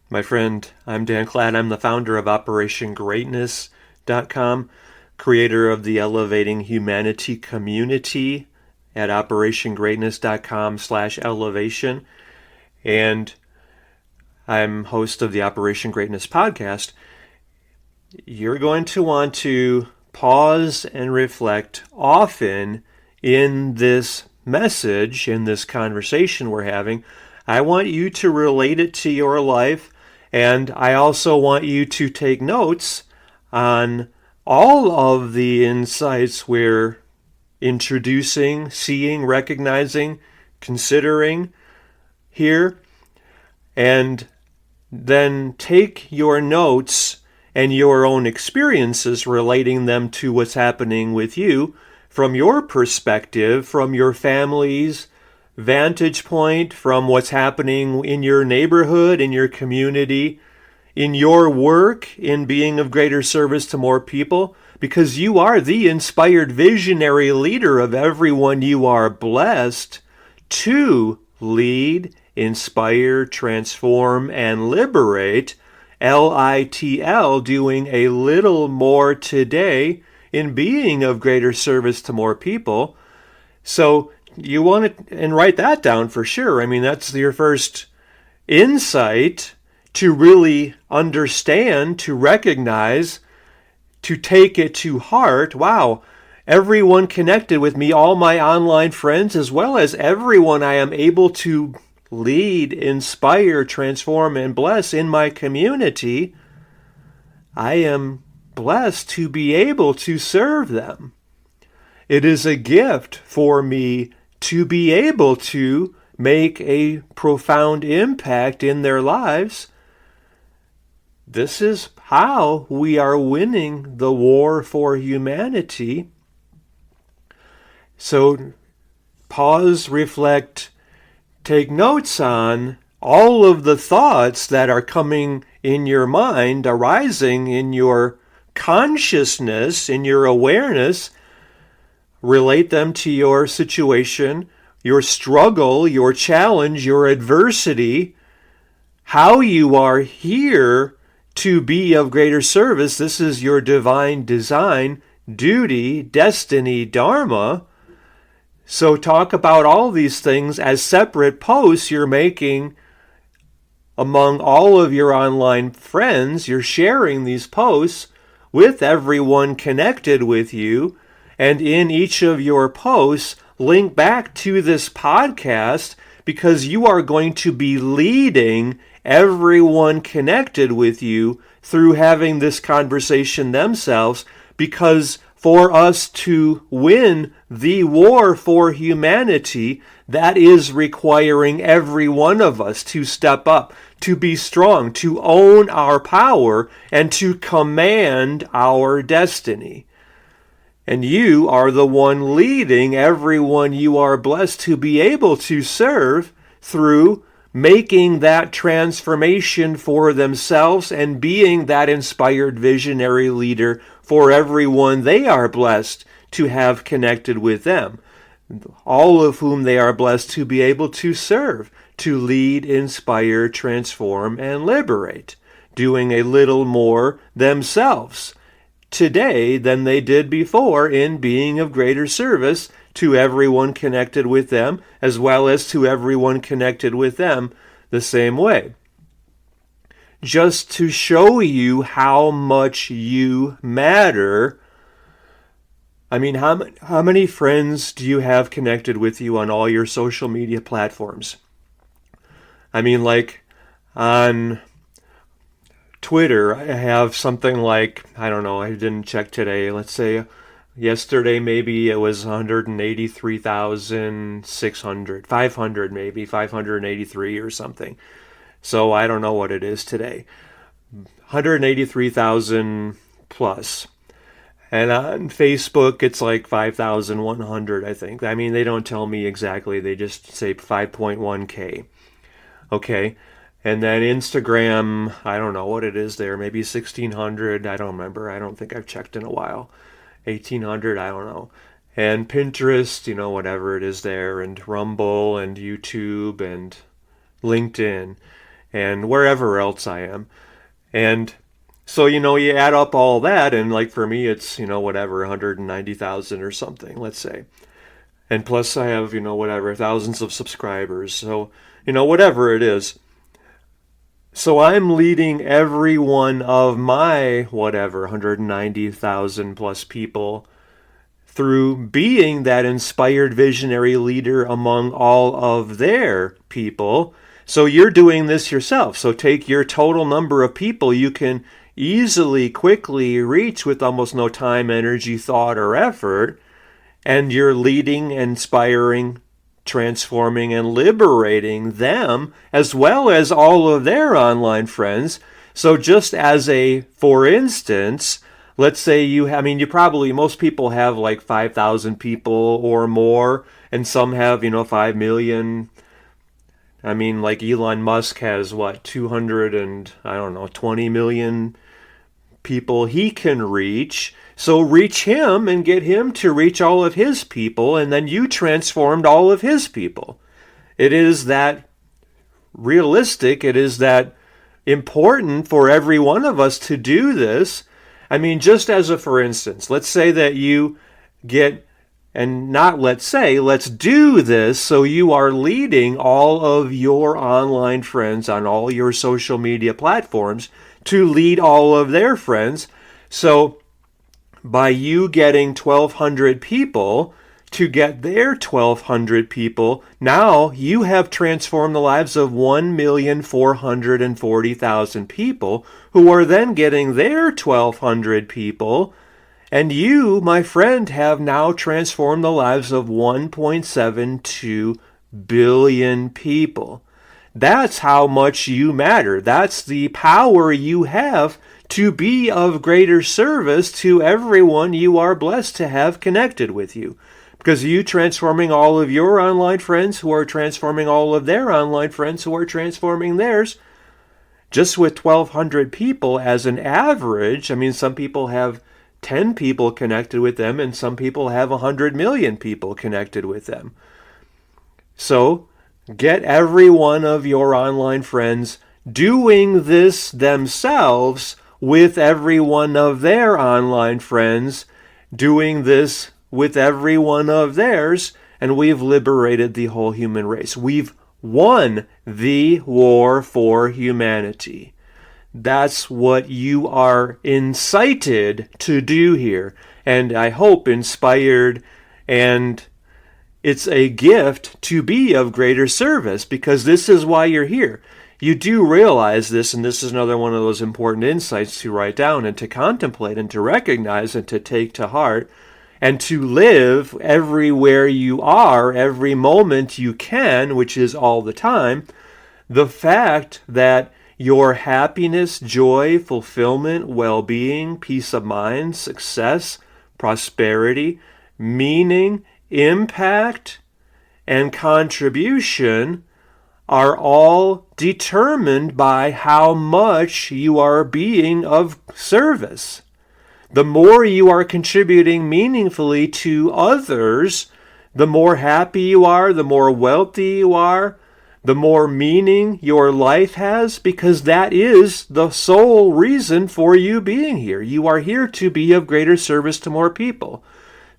My friend, I'm Dan Klatt. I'm the founder of OperationGreatness.com, creator of the Elevating Humanity community at OperationGreatness.com/elevation, and I'm host of the Operation Greatness podcast. You're going to want to pause and reflect often in this message, in this conversation we're having. I want you to relate it to your life, and I also want you to take notes on all of the insights we're introducing, seeing, recognizing, considering here, and then take your notes and your own experiences, relating them to what's happening with you from your perspective, from your family's vantage point, from what's happening in your neighborhood, in your community, in your work, in being of greater service to more people, because you are the inspired visionary leader of everyone you are blessed to lead, inspire, transform, and liberate. LITL, doing a little more today in being of greater service to more people. So you want to, and write that down for sure. I mean, that's your first insight to really understand, to recognize, to take it to heart. Wow, everyone connected with me, all my online friends, as well as everyone I am able to lead, inspire, transform, and bless in my community, I am blessed to be able to serve them. It is a gift for me to be able to make a profound impact in their lives. This is how we are winning the war for humanity. So pause, reflect, take notes on all of the thoughts that are coming in your mind, arising in your consciousness, in your awareness. Relate them to your situation, your struggle, your challenge, your adversity, how you are here to be of greater service. This is your divine design, duty, destiny, dharma. So talk about all these things as separate posts you're making among all of your online friends. You're sharing these posts with everyone connected with you. And in each of your posts, link back to this podcast, because you are going to be leading everyone connected with you through having this conversation themselves, because for us to win the war for humanity, that is requiring every one of us to step up, to be strong, to own our power, and to command our destiny. And you are the one leading everyone you are blessed to be able to serve through making that transformation for themselves and being that inspired visionary leader for everyone they are blessed to have connected with them, all of whom they are blessed to be able to serve, to lead, inspire, transform, and liberate, doing a little more themselves today than they did before in being of greater service to everyone connected with them, as well as to everyone connected with them the same way. Just to show you how much you matter. I mean, how many friends do you have connected with you on all your social media platforms? I mean, like on Twitter, I have something like, I don't know, I didn't check today. Let's say yesterday maybe it was 183,600, 500 maybe, 583 or something. So I don't know what it is today. 183,000 plus. And on Facebook, it's like 5,100, I think. I mean, they don't tell me exactly. They just say 5.1K. Okay. And then Instagram, I don't know what it is there. Maybe 1,600. I don't remember. I don't think I've checked in a while. 1,800. I don't know. And Pinterest, whatever it is there. And Rumble and YouTube and LinkedIn. and wherever else I am. And so, you add up all that, and like for me, it's, whatever, 190,000 or something, let's say. And plus I have, whatever, thousands of subscribers. So, whatever it is. So I'm leading every one of my, whatever, 190,000 plus people through being that inspired visionary leader among all of their people. So you're doing this yourself. So take your total number of people you can easily, quickly reach with almost no time, energy, thought, or effort, and you're leading, inspiring, transforming, and liberating them, as well as all of their online friends. So just as for instance, let's say most people have like 5,000 people or more, and some have, 5 million. Like Elon Musk has 20 million people he can reach. So reach him and get him to reach all of his people, and then you transformed all of his people. It is that realistic. It is that important for every one of us to do this. Just as a for instance, let's say that you get, and not let's do this. So you are leading all of your online friends on all your social media platforms to lead all of their friends. So by you getting 1,200 people to get their 1,200 people, now you have transformed the lives of 1,440,000 people, who are then getting their 1,200 people. And you, my friend, have now transformed the lives of 1.72 billion people. That's how much you matter. That's the power you have to be of greater service to everyone you are blessed to have connected with you. Because you transforming all of your online friends who are transforming all of their online friends who are transforming theirs, just with 1,200 people as an average. Some people have 10 people connected with them, and some people have 100 million people connected with them. So get every one of your online friends doing this themselves with every one of their online friends doing this with every one of theirs, and we've liberated the whole human race. We've won the war for humanity. That's what you are incited to do here, and I hope inspired, and it's a gift to be of greater service, because this is why you're here. You do realize this, and this is another one of those important insights to write down and to contemplate and to recognize and to take to heart and to live everywhere you are, every moment you can, which is all the time, the fact that your happiness, joy, fulfillment, well-being, peace of mind, success, prosperity, meaning, impact, and contribution are all determined by how much you are being of service. The more you are contributing meaningfully to others, the more happy you are, the more wealthy you are, the more meaning your life has, because that is the sole reason for you being here. You are here to be of greater service to more people.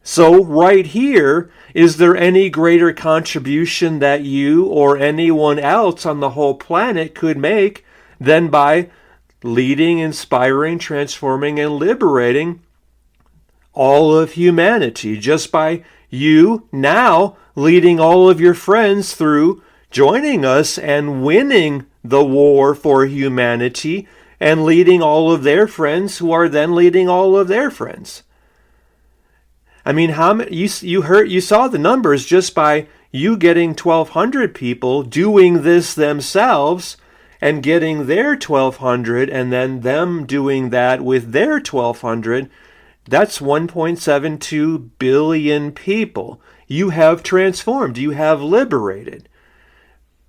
So right here, is there any greater contribution that you or anyone else on the whole planet could make than by leading, inspiring, transforming, and liberating all of humanity, just by you now leading all of your friends through joining us and winning the war for humanity and leading all of their friends who are then leading all of their friends. How many, you saw the numbers just by you getting 1,200 people doing this themselves and getting their 1,200 and then them doing that with their 1,200. That's 1.72 billion people. You have transformed. You have liberated.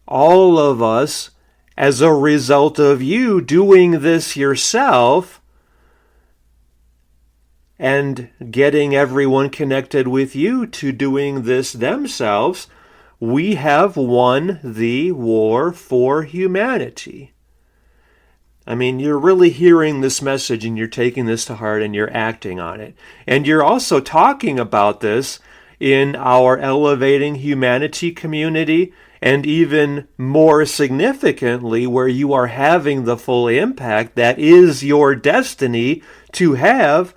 All of us, as a result of you doing this yourself and getting everyone connected with you to doing this themselves, we have won the war for humanity. I mean, you're really hearing this message and you're taking this to heart and you're acting on it. And you're also talking about this in our Elevating Humanity community, and even more significantly, where you are having the full impact that is your destiny to have.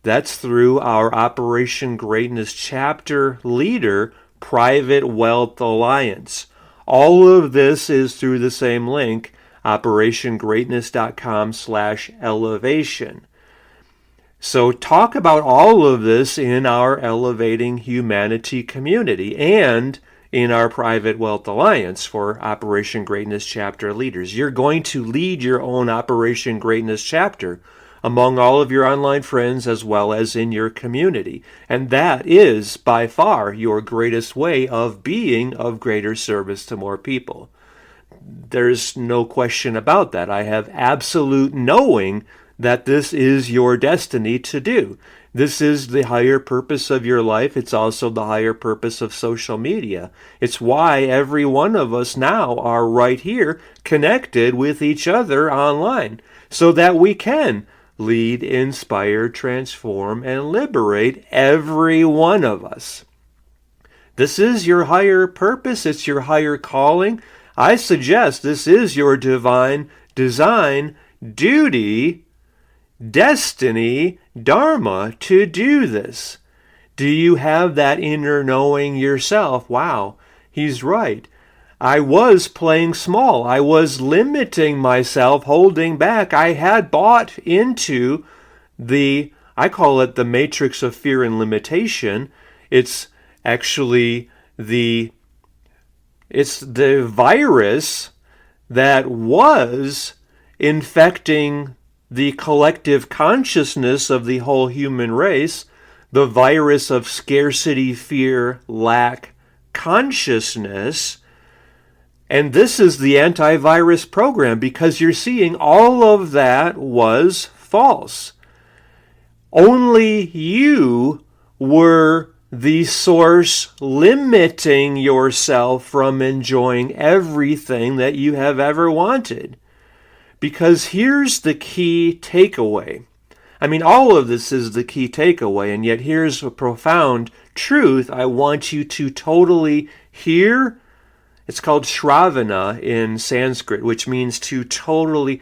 That's through our Operation Greatness chapter leader, Private Wealth Alliance. All of this is through the same link, operationgreatness.com/elevation. So talk about all of this in our Elevating Humanity community and in our Private Wealth Alliance for Operation Greatness chapter leaders. You're going to lead your own Operation Greatness chapter among all of your online friends as well as in your community. And that is by far your greatest way of being of greater service to more people. There's no question about that. I have absolute knowing that this is your destiny to do. This is the higher purpose of your life. It's also the higher purpose of social media. It's why every one of us now are right here connected with each other online so that we can lead, inspire, transform, and liberate every one of us. This is your higher purpose. It's your higher calling. I suggest this is your divine design, duty, destiny, dharma to do this. Do you have that inner knowing yourself? Wow, he's right. I was playing small. I was limiting myself, holding back. I had bought into I call it the matrix of fear and limitation. It's actually it's the virus that was infecting the collective consciousness of the whole human race, the virus of scarcity, fear, lack, consciousness. And this is the antivirus program, because you're seeing all of that was false. Only you were the source limiting yourself from enjoying everything that you have ever wanted. Because here's the key takeaway. I mean, all of this is the key takeaway, and yet here's a profound truth I want you to totally hear. It's called Shravana in Sanskrit, which means to truly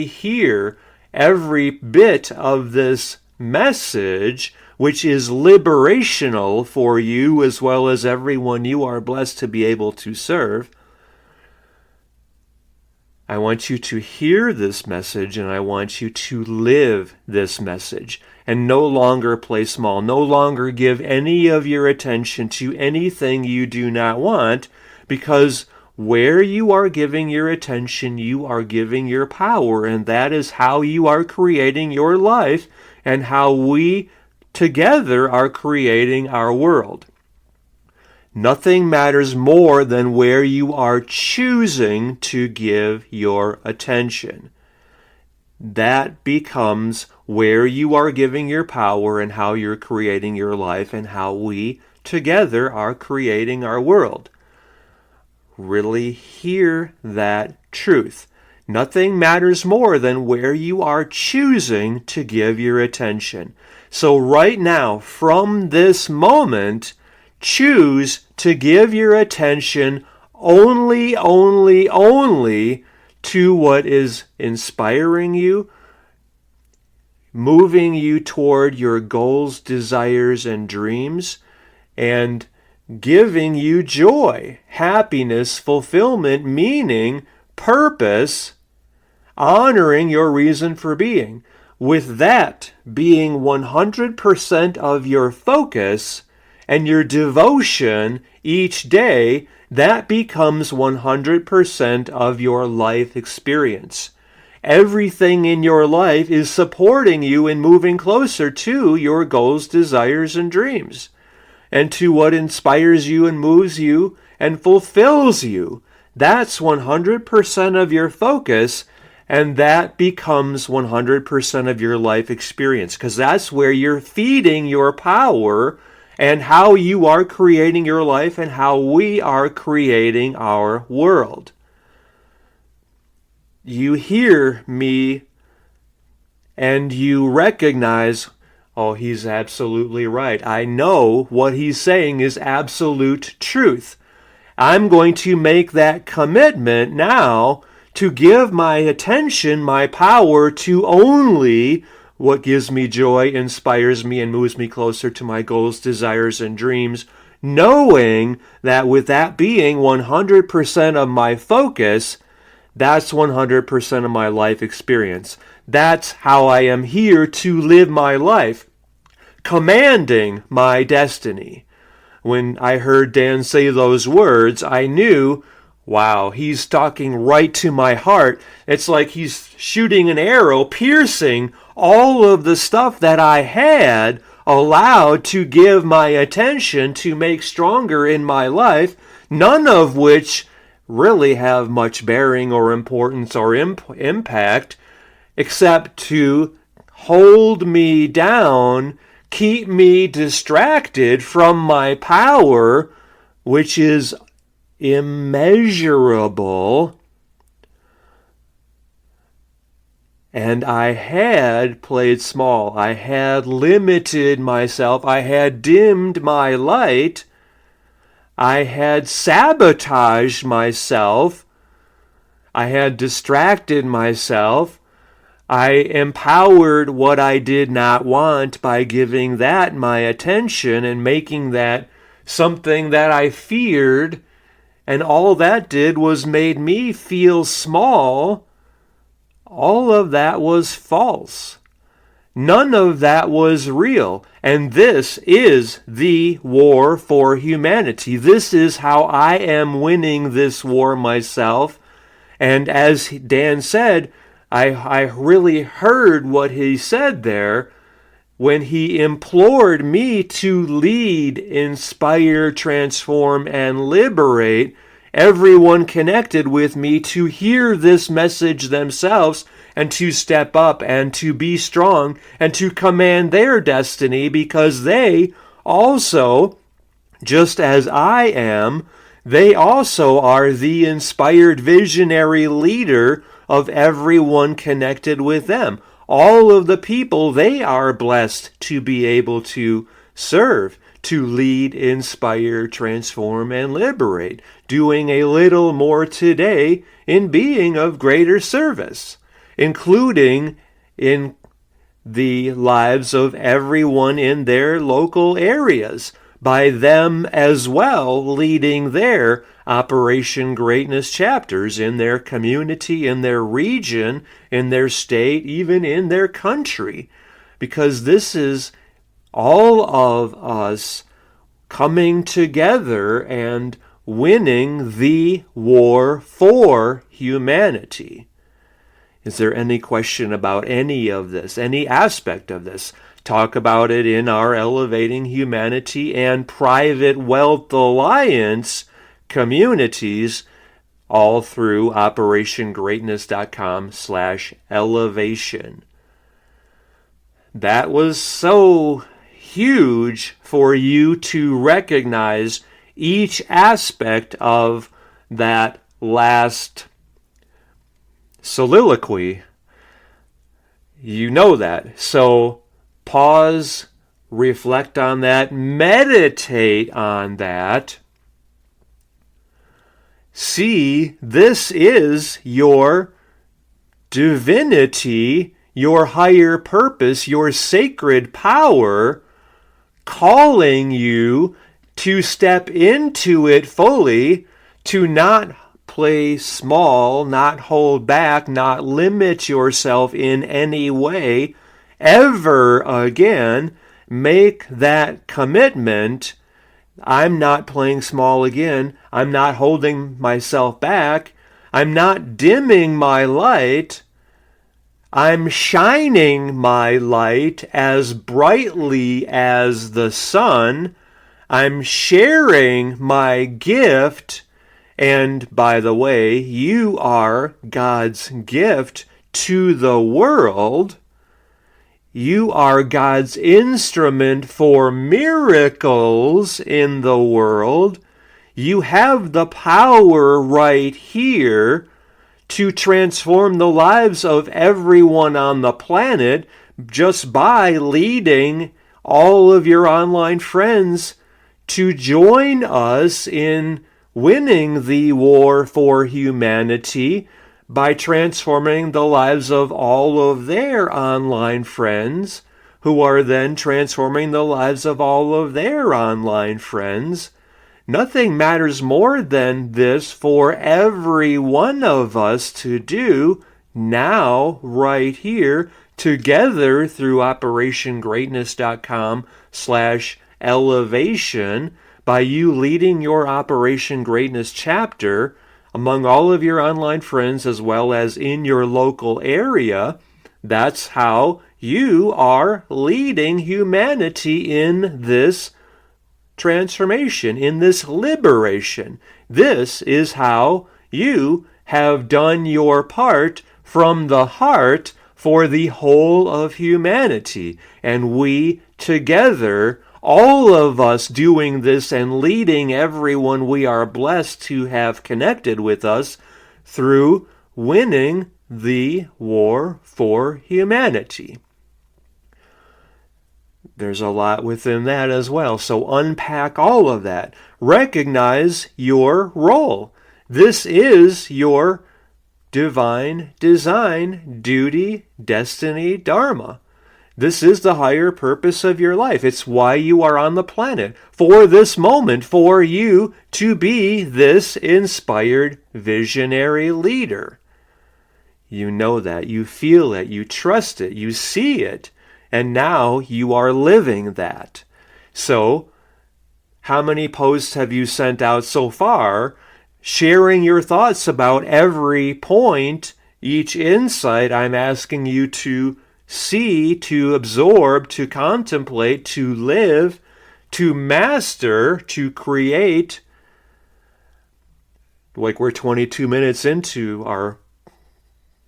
hear every bit of this message, which is liberational for you as well as everyone you are blessed to be able to serve. I want you to hear this message, and I want you to live this message, and no longer play small, no longer give any of your attention to anything you do not want, because where you are giving your attention, you are giving your power, and that is how you are creating your life and how we together are creating our world. Nothing matters more than where you are choosing to give your attention. That becomes where you are giving your power and how you're creating your life and how we together are creating our world. Really hear that truth. Nothing matters more than where you are choosing to give your attention. So right now, from this moment, choose to give your attention only to what is inspiring you, moving you toward your goals, desires, and dreams, and giving you joy, happiness, fulfillment, meaning, purpose, honoring your reason for being. With that being 100% of your focus and your devotion each day, that becomes 100% of your life experience. Everything in your life is supporting you in moving closer to your goals, desires, and dreams, and to what inspires you and moves you and fulfills you. That's 100% of your focus, and that becomes 100% of your life experience, because that's where you're feeding your power and how you are creating your life and how we are creating our world. you hear me and you recognize, oh, he's absolutely right. I know what he's saying is absolute truth. I'm going to make that commitment now to give my attention, my power to only what gives me joy, inspires me, and moves me closer to my goals, desires, and dreams, knowing that with that being 100% of my focus, that's 100% of my life experience. That's how I am here to live my life, commanding my destiny. When I heard Dan say those words, I knew, wow, he's talking right to my heart. It's like he's shooting an arrow, piercing all of the stuff that I had allowed to give my attention to make stronger in my life, none of which really have much bearing or importance or impact, except to hold me down, keep me distracted from my power, which is immeasurable. And I had played small. I had limited myself. I had dimmed my light. I had sabotaged myself. I had distracted myself. I empowered what I did not want by giving that my attention and making that something that I feared. And all that did was made me feel small. All of that was false. None of that was real. And this is the war for humanity. This is how I am winning this war myself. And as Dan said, I really heard what he said there when he implored me to lead, inspire, transform, and liberate everyone connected with me to hear this message themselves and to step up and to be strong and to command their destiny, because they also, just as I am, they also are the inspired visionary leader of everyone connected with them. All of the people they are blessed to be able to serve, to lead, inspire, transform, and liberate, doing a little more today in being of greater service, including in the lives of everyone in their local areas, by them as well leading their Operation Greatness chapters in their community, in their region, in their state, even in their country. Because this is all of us coming together and winning the war for humanity. Is there any question about any of this, any aspect of this? Talk about it in our Elevating Humanity and Private Wealth Alliance communities, all through operationgreatness.com/elevation. That was so huge for you to recognize each aspect of that last soliloquy. You know that. So pause, reflect on that, meditate on that. See, this is your divinity, your higher purpose, your sacred power calling you to step into it fully, to not play small, not hold back, not limit yourself in any way ever again. Make that commitment. I'm not playing small again. I'm not holding myself back. I'm not dimming my light. I'm shining my light as brightly as the sun. I'm sharing my gift. And by the way, you are God's gift to the world. You are God's instrument for miracles in the world. You have the power right here to transform the lives of everyone on the planet just by leading all of your online friends to join us in winning the war for humanity by transforming the lives of all of their online friends, who are then transforming the lives of all of their online friends. Nothing matters more than this for every one of us to do now, right here, together through OperationGreatness.com/elevation, by you leading your Operation Greatness chapter among all of your online friends as well as in your local area. That's how you are leading humanity in this transformation, in this liberation. This is how you have done your part from the heart for the whole of humanity. And we together, all of us doing this and leading everyone we are blessed to have connected with us through winning the war for humanity. There's a lot within that as well. So unpack all of that. Recognize your role. This is your divine design, duty, destiny, dharma. This is the higher purpose of your life. It's why you are on the planet, for this moment, for you to be this inspired visionary leader. You know that, you feel it, you trust it, you see it. And now you are living that. So, how many posts have you sent out so far, sharing your thoughts about every point, each insight I'm asking you to see, to absorb, to contemplate, to live, to master, to create? Like we're 22 minutes into our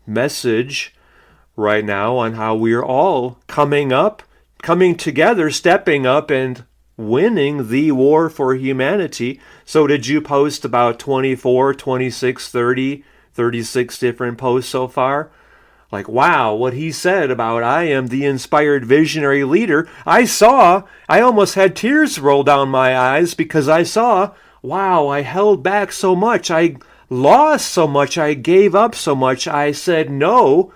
message right now on how we're all coming together, stepping up and winning the war for humanity. So did you post about 24, 26, 30, 36 different posts so far? Like, wow, what he said about I am the inspired visionary leader. I almost had tears roll down my eyes because I saw, wow, I held back so much. I lost so much. I gave up so much. I said no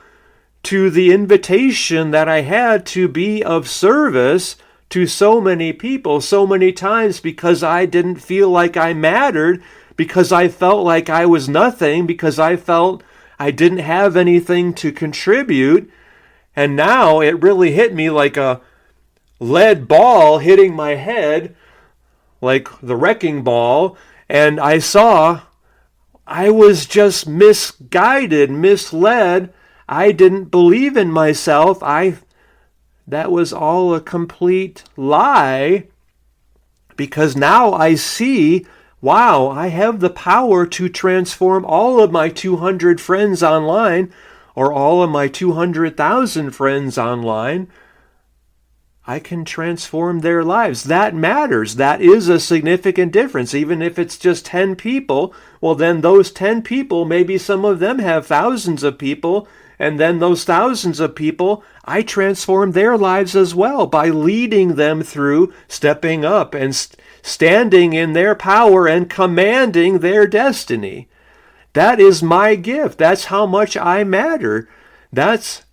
to the invitation that I had to be of service to so many people so many times because I didn't feel like I mattered, because I felt like I was nothing, because I felt I didn't have anything to contribute. And now it really hit me like a lead ball hitting my head, like the wrecking ball, and I saw I was just misguided, misled. I didn't believe in myself. That was all a complete lie, because now I see, wow, I have the power to transform all of my 200 friends online, or all of my 200,000 friends online. I can transform their lives. That matters. That is a significant difference. Even if it's just 10 people, well, then those 10 people, maybe some of them have thousands of people, and then those thousands of people, I transform their lives as well by leading them through stepping up and standing in their power and commanding their destiny. That is my gift. That's how much I matter. That's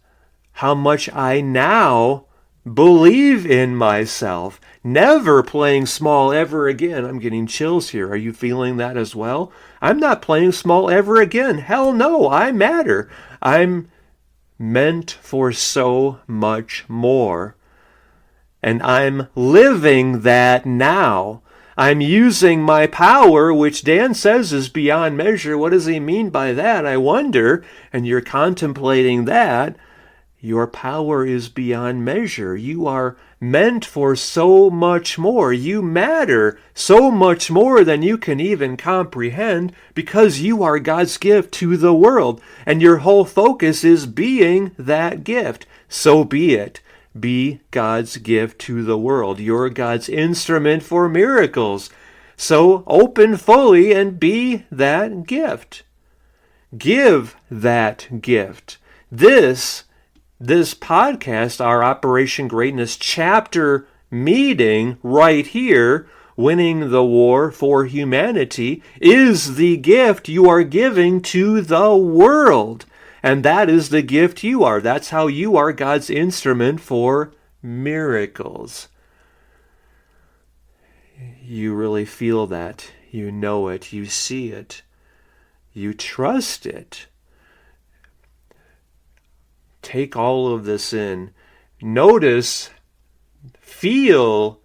how much I now believe in myself. Never playing small ever again. I'm getting chills here. Are you feeling that as well? I'm not playing small ever again. Hell no, I matter. I'm meant for so much more. And I'm living that now. I'm using my power, which Dan says is beyond measure. What does he mean by that? I wonder. And you're contemplating that. Your power is beyond measure. You are meant for so much more. You matter so much more than you can even comprehend, because you are God's gift to the world, and your whole focus is being that gift. So be it. Be God's gift to the world. You're God's instrument for miracles. So open fully and be that gift. give that gift. This podcast, our Operation Greatness chapter meeting right here, Winning the War for Humanity, is the gift you are giving to the world. And that is the gift you are. That's how you are God's instrument for miracles. You really feel that. You know it. You see it. You trust it. Take all of this in. Notice, feel,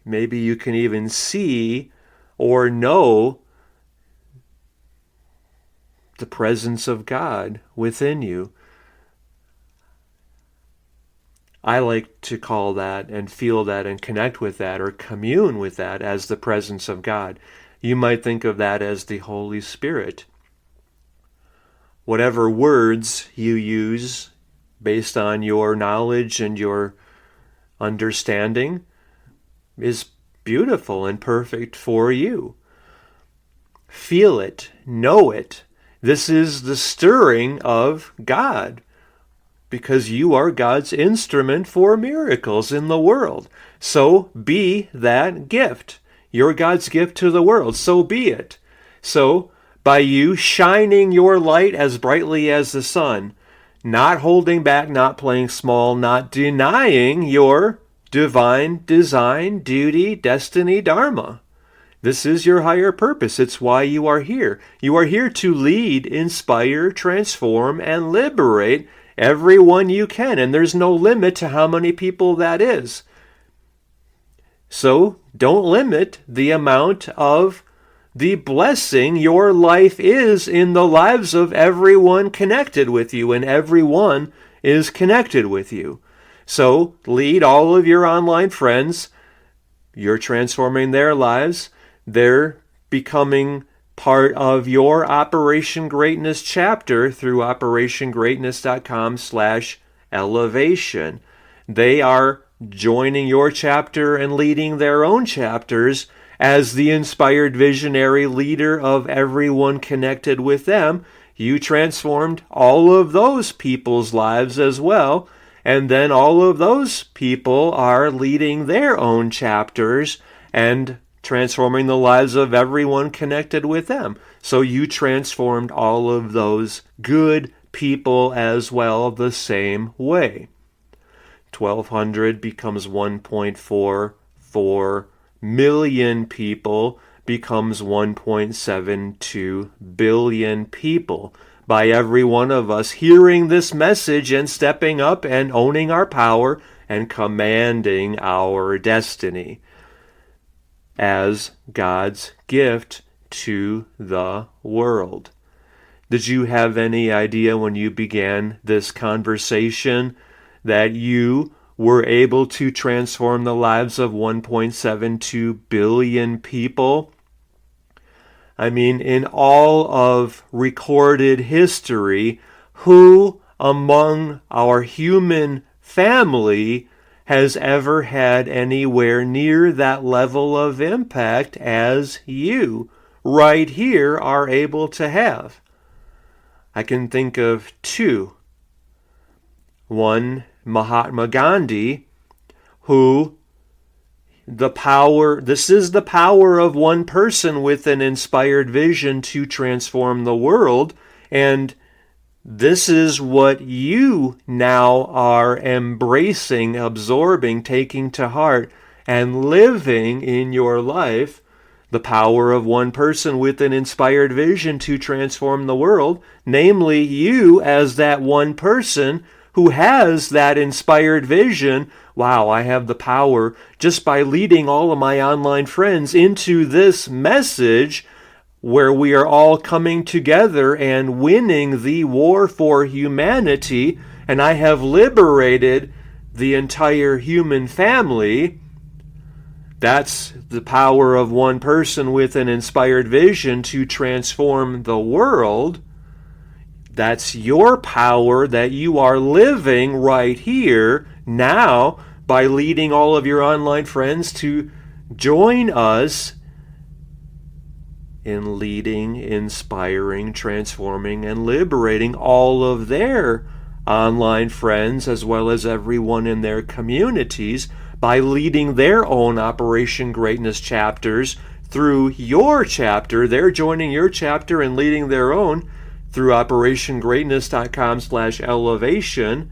maybe you can even see or know the presence of God within you. I like to call that and feel that and connect with that or commune with that as the presence of God. You might think of that as the Holy Spirit. Whatever words you use based on your knowledge and your understanding is beautiful and perfect for you. Feel it, know it. This is the stirring of God, because you are God's instrument for miracles in the world. So be that gift. You're God's gift to the world. So be it. So by you shining your light as brightly as the sun, not holding back, not playing small, not denying your divine design, duty, destiny, dharma. This is your higher purpose. It's why you are here. You are here to lead, inspire, transform, and liberate everyone you can. And there's no limit to how many people that is. So don't limit the amount of the blessing your life is in the lives of everyone connected with you, and everyone is connected with you. So lead all of your online friends. You're transforming their lives. They're becoming part of your Operation Greatness chapter through operationgreatness.com/elevation. They are joining your chapter and leading their own chapters as the inspired visionary leader of everyone connected with them. You transformed all of those people's lives as well, and then all of those people are leading their own chapters and transforming the lives of everyone connected with them. So you transformed all of those good people as well the same way. 1,200 becomes 1.44 million people, becomes 1.72 billion people. By every one of us hearing this message and stepping up and owning our power and commanding our destiny as God's gift to the world. Did you have any idea when you began this conversation that you were able to transform the lives of 1.72 billion people? I mean, in all of recorded history, who among our human family has ever had anywhere near that level of impact as you right here are able to have? I can think of two. One, Mahatma Gandhi, who this is the power of one person with an inspired vision to transform the world, and this is what you now are embracing, absorbing, taking to heart, and living in your life. The power of one person with an inspired vision to transform the world, namely you as that one person who has that inspired vision. Wow, I have the power just by leading all of my online friends into this message where we are all coming together and winning the war for humanity, and I have liberated the entire human family. That's the power of one person with an inspired vision to transform the world. That's your power that you are living right here now by leading all of your online friends to join us in leading, inspiring, transforming, and liberating all of their online friends as well as everyone in their communities by leading their own Operation Greatness chapters through your chapter. They're joining your chapter and leading their own through operationgreatness.com/elevation.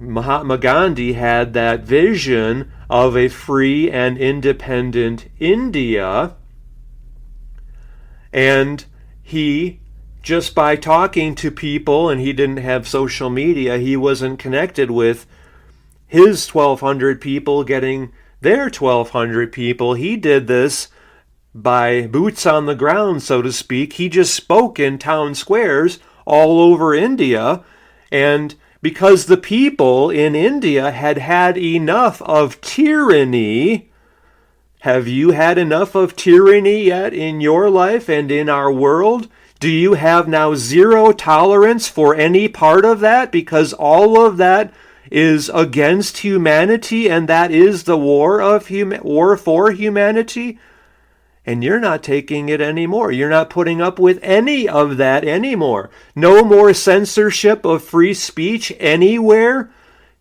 Mahatma Gandhi had that vision of a free and independent India, and he, just by talking to people, and he didn't have social media, he wasn't connected with his 1,200 people getting their 1,200 people. He did this by boots on the ground, so to speak. He just spoke in town squares all over India, and because the people in India had had enough of tyranny. Have you had enough of tyranny yet in your life and in our world? Do you have now zero tolerance for any part of that? Because all of that is against humanity, and that is the war for humanity. And you're not taking it anymore. You're not putting up with any of that anymore. No more censorship of free speech anywhere.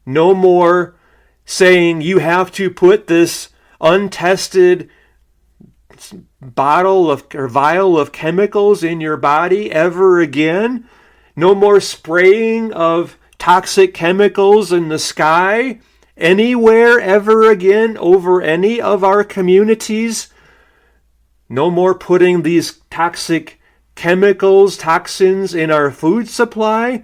No more saying you have to put this untested bottle of or vial of chemicals in your body ever again. No more spraying of toxic chemicals in the sky anywhere ever again over any of our communities. No more putting these toxic chemicals, toxins in our food supply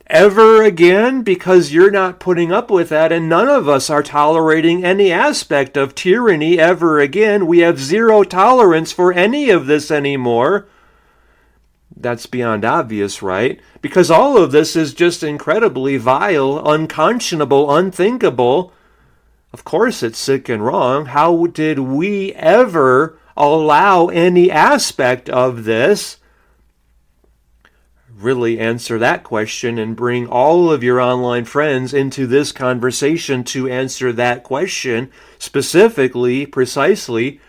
ever again, because you're not putting up with that, and none of us are tolerating any aspect of tyranny ever again. We have zero tolerance for any of this anymore. That's beyond obvious, right? Because all of this is just incredibly vile, unconscionable, unthinkable. Of course it's sick and wrong. How did we ever allow any aspect of this? Really answer that question and bring all of your online friends into this conversation to answer that question specifically, precisely,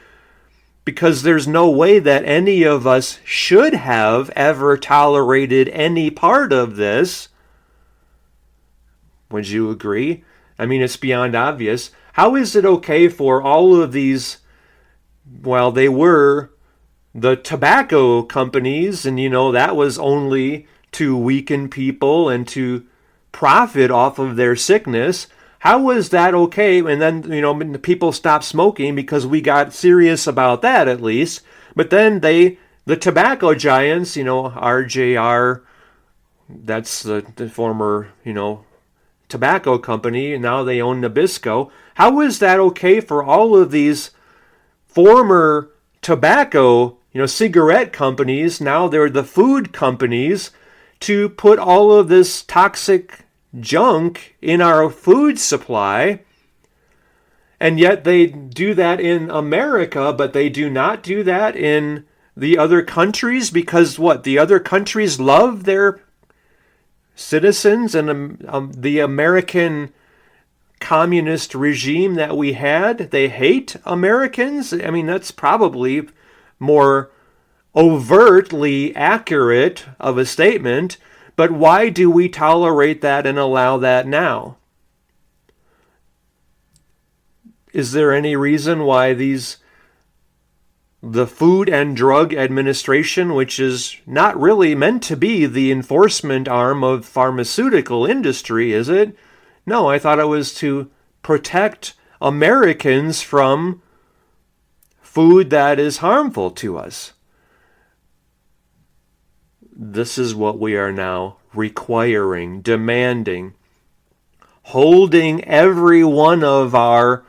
because there's no way that any of us should have ever tolerated any part of this. Would you agree? I mean, it's beyond obvious. How is it okay for all of these, well, they were the tobacco companies, and that was only to weaken people and to profit off of their sickness. How was that okay? And then, people stopped smoking because we got serious about that at least. But then the tobacco giants, RJR, that's the former, tobacco company, and now they own Nabisco. How is that okay for all of these former tobacco, cigarette companies, now they're the food companies, to put all of this toxic junk in our food supply? And yet they do that in America, but they do not do that in the other countries, because what? The other countries love their citizens, and the American communist regime that we had, they hate Americans? I mean, that's probably more overtly accurate of a statement, but why do we tolerate that and allow that now? Is there any reason why the Food and Drug Administration, which is not really meant to be the enforcement arm of pharmaceutical industry, is it? No, I thought it was to protect Americans from food that is harmful to us. This is what we are now requiring, demanding, holding every one of our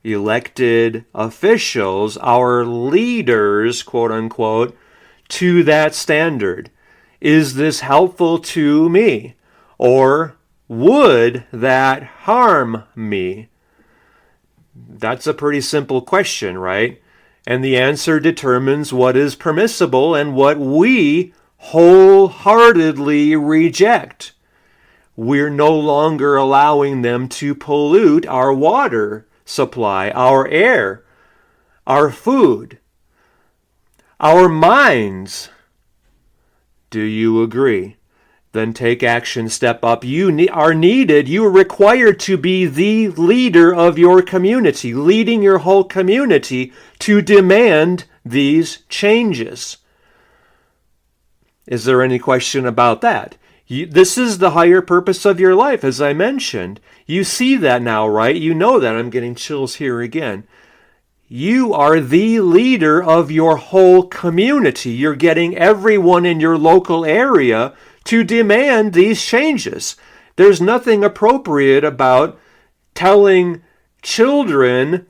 elected officials, our leaders, quote unquote, to that standard. Is this helpful to me? Or would that harm me? That's a pretty simple question, right? And the answer determines what is permissible and what we wholeheartedly reject. We're no longer allowing them to pollute our water supply, our air, our food. our minds. Do you agree? Then take action, step up. You are needed. You are required to be the leader of your community, leading your whole community to demand these changes. Is there any question about that? This is the higher purpose of your life, as I mentioned. You see that now, right? You know that. I'm getting chills here again. You are the leader of your whole community. You're getting everyone in your local area to demand these changes. There's nothing appropriate about telling children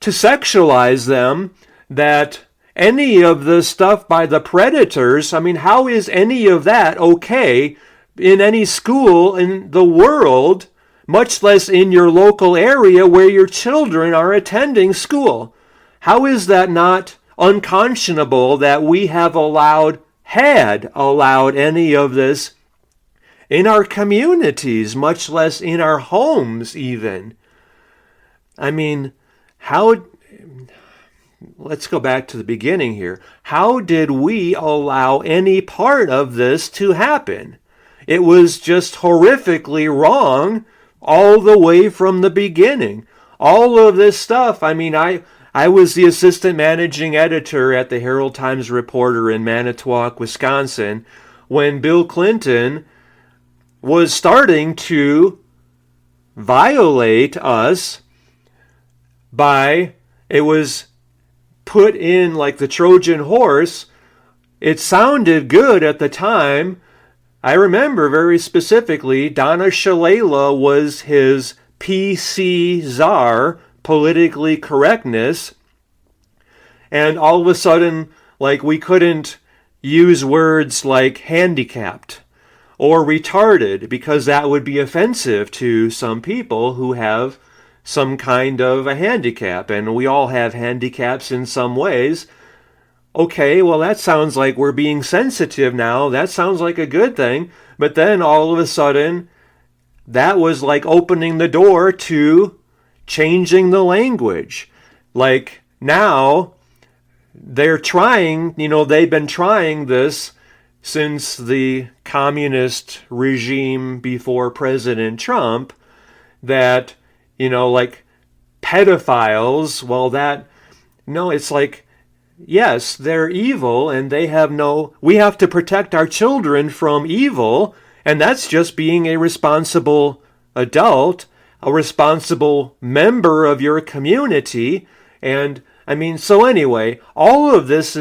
to sexualize them, that any of the stuff by the predators, I mean, how is any of that okay in any school in the world, much less in your local area where your children are attending school? How is that not unconscionable that we have had allowed any of this in our communities, much less in our homes even? I mean, let's go back to the beginning here. How did we allow any part of this to happen? It was just horrifically wrong all the way from the beginning. All of this stuff, I mean, I was the assistant managing editor at the Herald Times Reporter in Manitowoc, Wisconsin, when Bill Clinton was starting to violate us it was put in like the Trojan horse. It sounded good at the time. I remember very specifically, Donna Shalala was his PC czar, politically correctness, and all of a sudden, like, we couldn't use words like handicapped or retarded because that would be offensive to some people who have some kind of a handicap, and we all have handicaps in some ways. Okay, well, that sounds like we're being sensitive now. That sounds like a good thing. But then all of a sudden, that was like opening the door to changing the language. Like now, they're trying, they've been trying this since the communist regime before President Trump, that, like pedophiles, it's like, yes, they're evil and we have to protect our children from evil, and that's just being a responsible adult, a responsible member of your community. And I mean, so anyway, all of this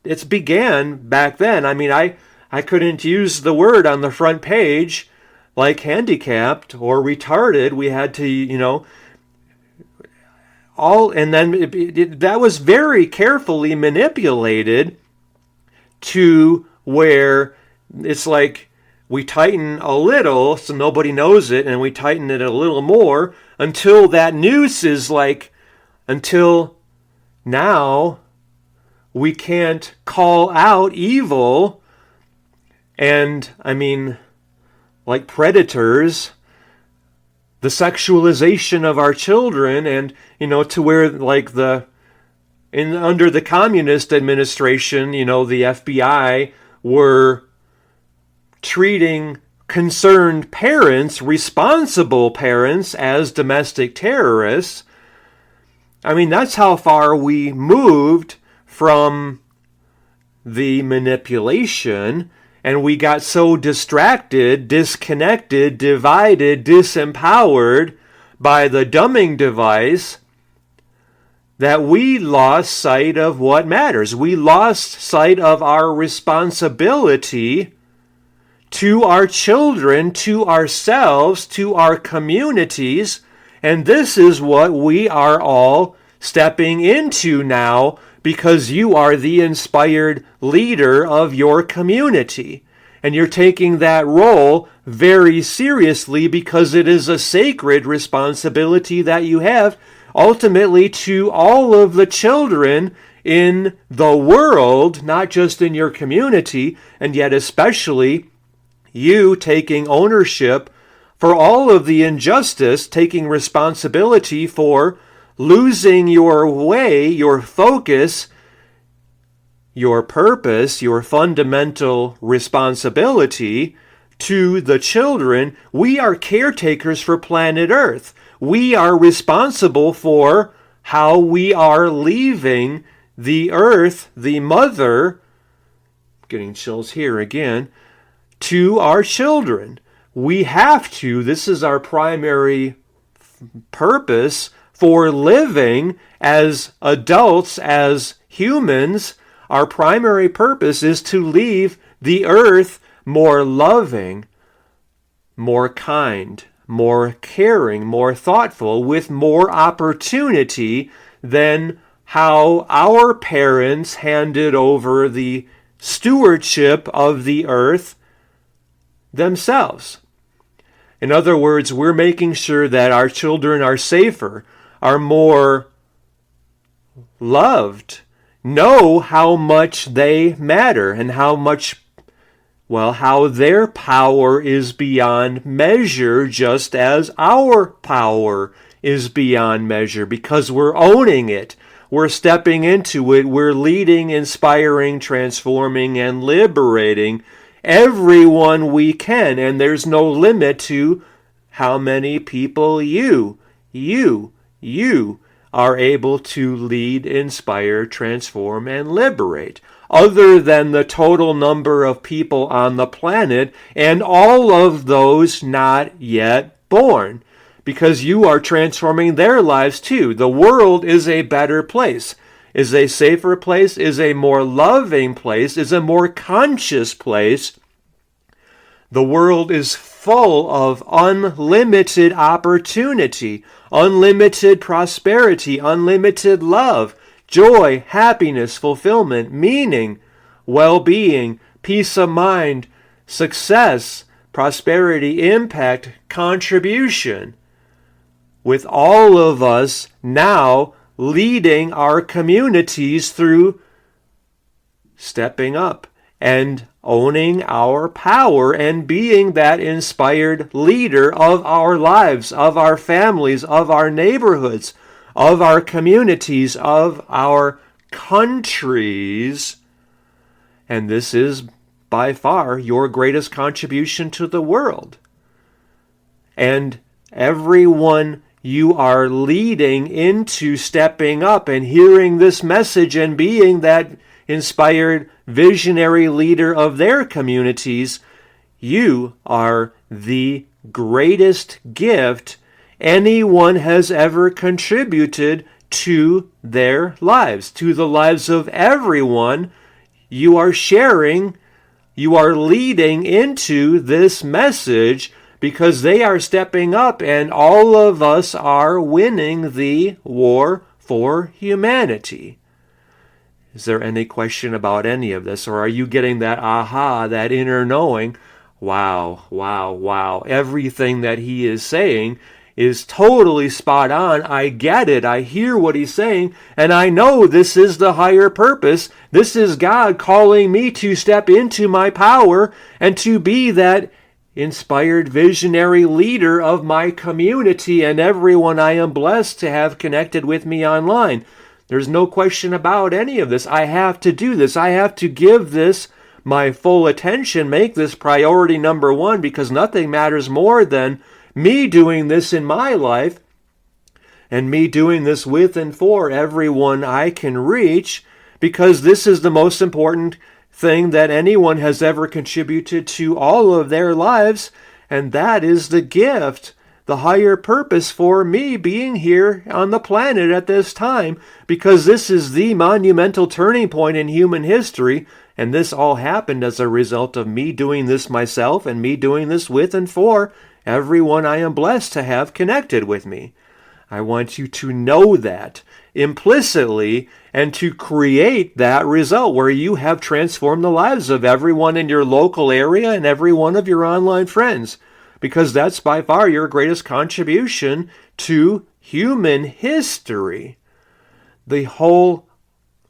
it's began back then. I mean, I couldn't use the word on the front page like handicapped or retarded. We had to, and then that was very carefully manipulated to where it's like we tighten a little so nobody knows it, and we tighten it a little more until that noose is like, until now we can't call out evil. And I mean, like predators, the sexualization of our children, and to where like under the communist administration, the FBI were treating concerned parents, responsible parents, as domestic terrorists. I mean, that's how far we moved from the manipulation. And we got so distracted, disconnected, divided, disempowered by the dumbing device that we lost sight of what matters. We lost sight of our responsibility to our children, to ourselves, to our communities. And this is what we are all stepping into now, because you are the inspired leader of your community. And you're taking that role very seriously, because it is a sacred responsibility that you have ultimately to all of the children in the world, not just in your community, and yet especially you taking ownership for all of the injustice, taking responsibility for losing your way, your focus, your purpose, your fundamental responsibility to the children. We are caretakers for planet Earth. We are responsible for how we are leaving the Earth, the mother, getting chills here again, to our children. We have to. This is our primary purpose for living as adults, as humans. Our primary purpose is to leave the earth more loving, more kind, more caring, more thoughtful, with more opportunity than how our parents handed over the stewardship of the earth themselves. In other words, we're making sure that our children are safer, are more loved, know how much they matter, and how their power is beyond measure, just as our power is beyond measure, because we're owning it. We're stepping into it. We're leading, inspiring, transforming, and liberating everyone we can. And there's no limit to how many people you are able to lead, inspire, transform, and liberate, other than the total number of people on the planet and all of those not yet born, because you are transforming their lives too. The world is a better place, is a safer place, is a more loving place, is a more conscious place. The world is full of unlimited opportunity, unlimited prosperity, unlimited love, joy, happiness, fulfillment, meaning, well-being, peace of mind, success, prosperity, impact, contribution. With all of us now leading our communities through stepping up and owning our power and being that inspired leader of our lives, of our families, of our neighborhoods, of our communities, of our countries. And this is by far your greatest contribution to the world. And everyone you are leading into stepping up and hearing this message and being that inspired visionary leader of their communities, you are the greatest gift anyone has ever contributed to their lives, to the lives of everyone you are sharing, you are leading into this message, because they are stepping up and all of us are winning the war for humanity. Is there any question about any of this? Or are you getting that aha, that inner knowing? Wow. Everything that he is saying is totally spot on. I get it. I hear what he's saying. And I know this is the higher purpose. This is God calling me to step into my power and to be that inspired visionary leader of my community and everyone I am blessed to have connected with me online. There's no question about any of this. I have to do this. I have to give this my full attention, make this priority number one, because nothing matters more than me doing this in my life and me doing this with and for everyone I can reach, because this is the most important thing that anyone has ever contributed to all of their lives, and that is the gift, the higher purpose for me being here on the planet at this time, because this is the monumental turning point in human history, and this all happened as a result of me doing this myself and me doing this with and for everyone I am blessed to have connected with me. I want you to know that implicitly and to create that result where you have transformed the lives of everyone in your local area and every one of your online friends, because that's by far your greatest contribution to human history. The whole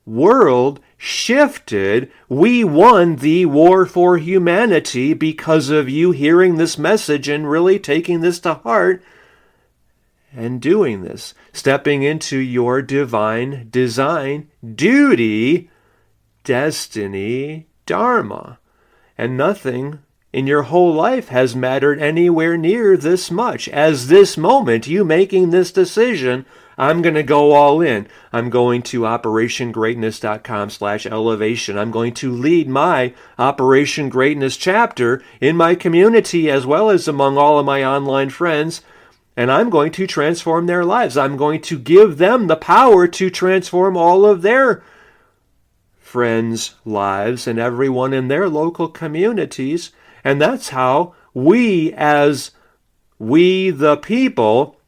world shifted. We won the war for humanity because of you hearing this message and really taking this to heart and doing this, stepping into your divine design duty destiny dharma. And nothing in your whole life has mattered anywhere near this much as this moment, you making this decision. I'm going to go all in. I'm going to operationgreatness.com/elevation. I'm going to lead my Operation Greatness chapter in my community as well as among all of my online friends. And I'm going to transform their lives. I'm going to give them the power to transform all of their friends' lives and everyone in their local communities. And that's how we, as we the people,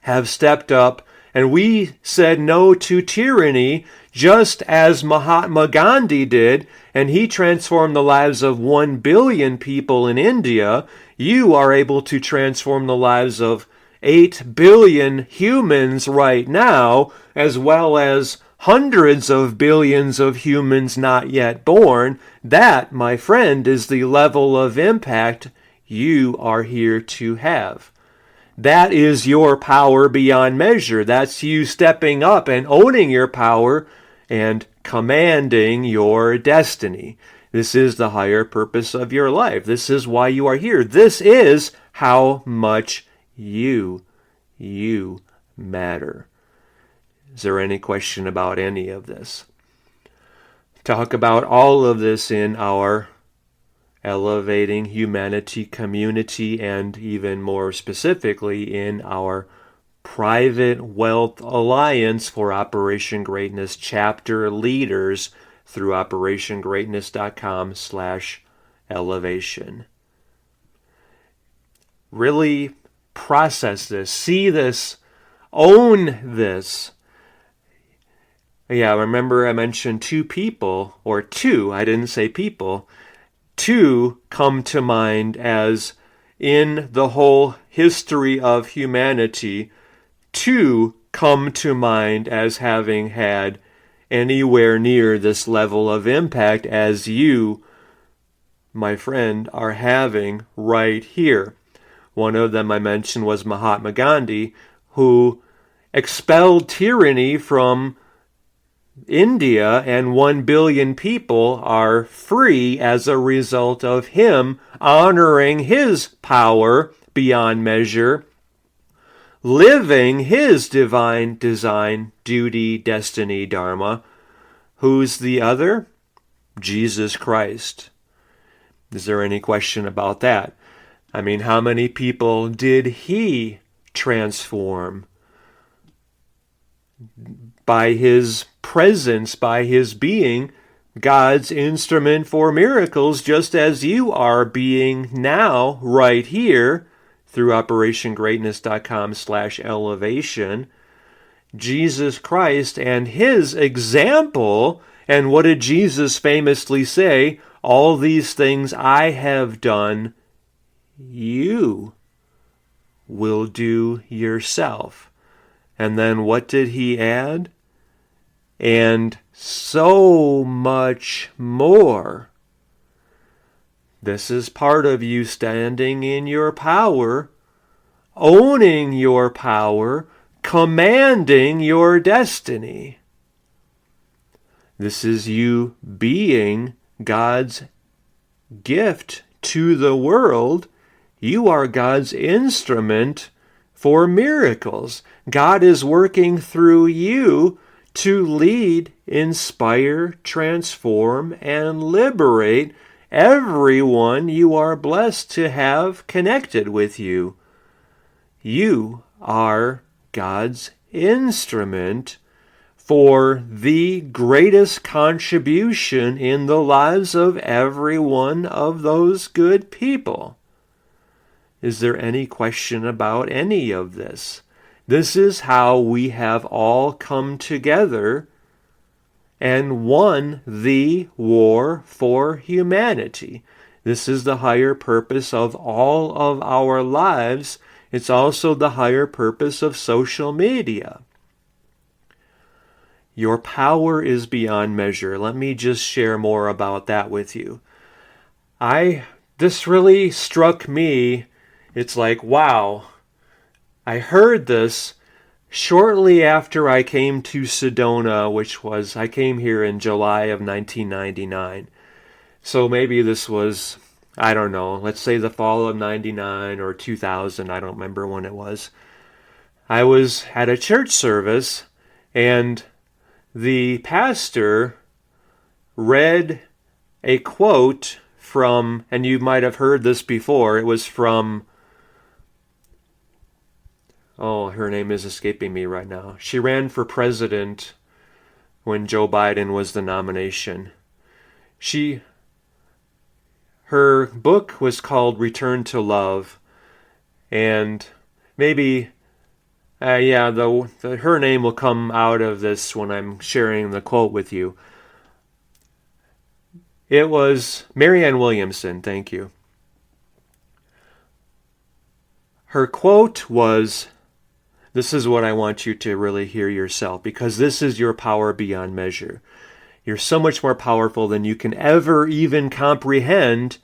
have stepped up and we said no to tyranny, just as Mahatma Gandhi did, and he transformed the lives of 1 billion people in India. You are able to transform the lives of 8 billion humans right now, as well as hundreds of billions of humans not yet born. That, my friend, is the level of impact you are here to have. That is your power beyond measure. That's you stepping up and owning your power and commanding your destiny. This is the higher purpose of your life. This is why you are here. This is how much you matter. Is there any question about any of this? Talk about all of this in our Elevating Humanity community, and even more specifically in our Private Wealth Alliance for Operation Greatness chapter leaders through operationgreatness.com/elevation. Really process this, see this, own this. Yeah, remember I mentioned two, I didn't say people. Two come to mind as in the whole history of humanity, two come to mind as having had anywhere near this level of impact as you, my friend, are having right here. One of them I mentioned was Mahatma Gandhi, who expelled tyranny from India, and 1 billion people are free as a result of him honoring his power beyond measure, living his divine design, duty, destiny, dharma. Who's the other? Jesus Christ. Is there any question about that? I mean, how many people did he transform? By his presence, by his being, God's instrument for miracles, just as you are being now, right here, through operationgreatness.com/elevation. Jesus Christ and his example, and what did Jesus famously say? All these things I have done, you will do yourself. And then what did he add? And so much more. This is part of you standing in your power, owning your power, commanding your destiny. This is you being God's gift to the world. You are God's instrument for miracles. God is working through you to lead, inspire, transform, and liberate everyone you are blessed to have connected with you. You are God's instrument for the greatest contribution in the lives of every one of those good people. Is there any question about any of this? This is how we have all come together and won the war for humanity. This is the higher purpose of all of our lives. It's also the higher purpose of social media. Your power is beyond measure. Let me just share more about that with you. This really struck me. It's like, wow, I heard this shortly after I came to Sedona, I came here in July of 1999. So maybe this was, I don't know, let's say the fall of 99 or 2000. I don't remember when it was. I was at a church service, and the pastor read a quote from, and you might have heard this before, it was from, her name is escaping me right now. She ran for president when Joe Biden was the nomination. Her book was called Return to Love, and maybe, her name will come out of this when I'm sharing the quote with you. It was Marianne Williamson, thank you. Her quote was, this is what I want you to really hear yourself, because this is your power beyond measure. You're so much more powerful than you can ever even comprehend.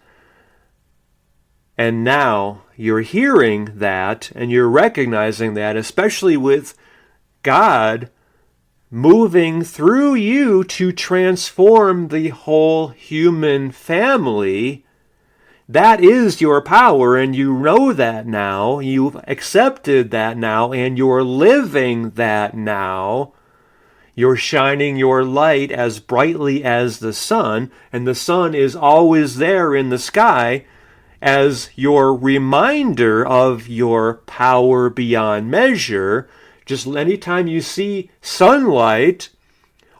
And now you're hearing that and you're recognizing that, especially with God moving through you to transform the whole human family. That is your power, and you know that now. You've accepted that now, and you're living that now. You're shining your light as brightly as the sun, and the sun is always there in the sky as your reminder of your power beyond measure. Just anytime you see sunlight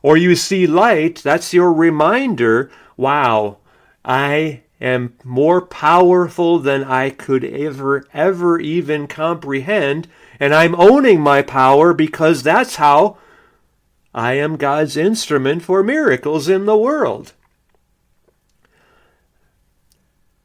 or you see light, that's your reminder, wow, I am more powerful than I could ever even comprehend, and I'm owning my power because that's how I am God's instrument for miracles in the world.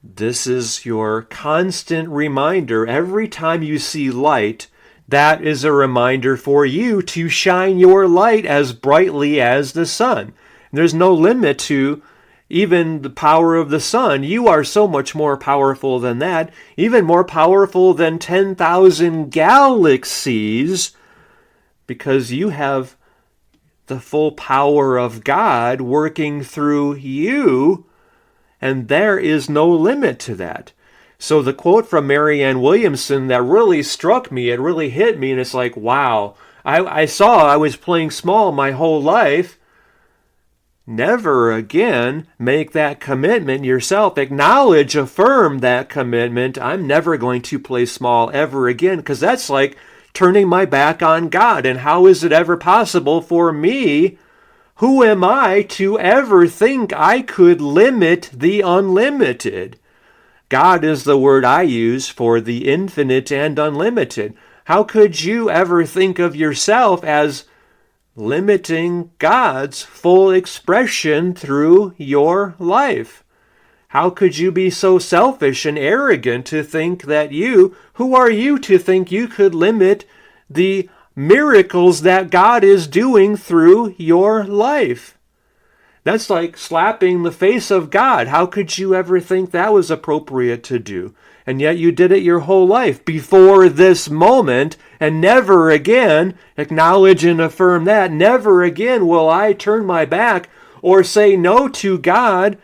This is your constant reminder. Every time you see light, that is a reminder for you to shine your light as brightly as the sun. There's no limit to even the power of the sun. You are so much more powerful than that, even more powerful than 10,000 galaxies, because you have the full power of God working through you, and there is no limit to that. So the quote from Marianne Williamson that really struck me, it really hit me, and it's like, wow, I saw I was playing small my whole life. Never again make that commitment yourself. Acknowledge, affirm that commitment. I'm never going to play small ever again, because that's like turning my back on God. And how is it ever possible for me? Who am I to ever think I could limit the unlimited? God is the word I use for the infinite and unlimited. How could you ever think of yourself as limiting God's full expression through your life? How could you be so selfish and arrogant to think that who are you to think you could limit the miracles that God is doing through your life? That's like slapping the face of God. How could you ever think that was appropriate to do? And yet you did it your whole life before this moment, and never again acknowledge and affirm that. Never again will I turn my back or say no to God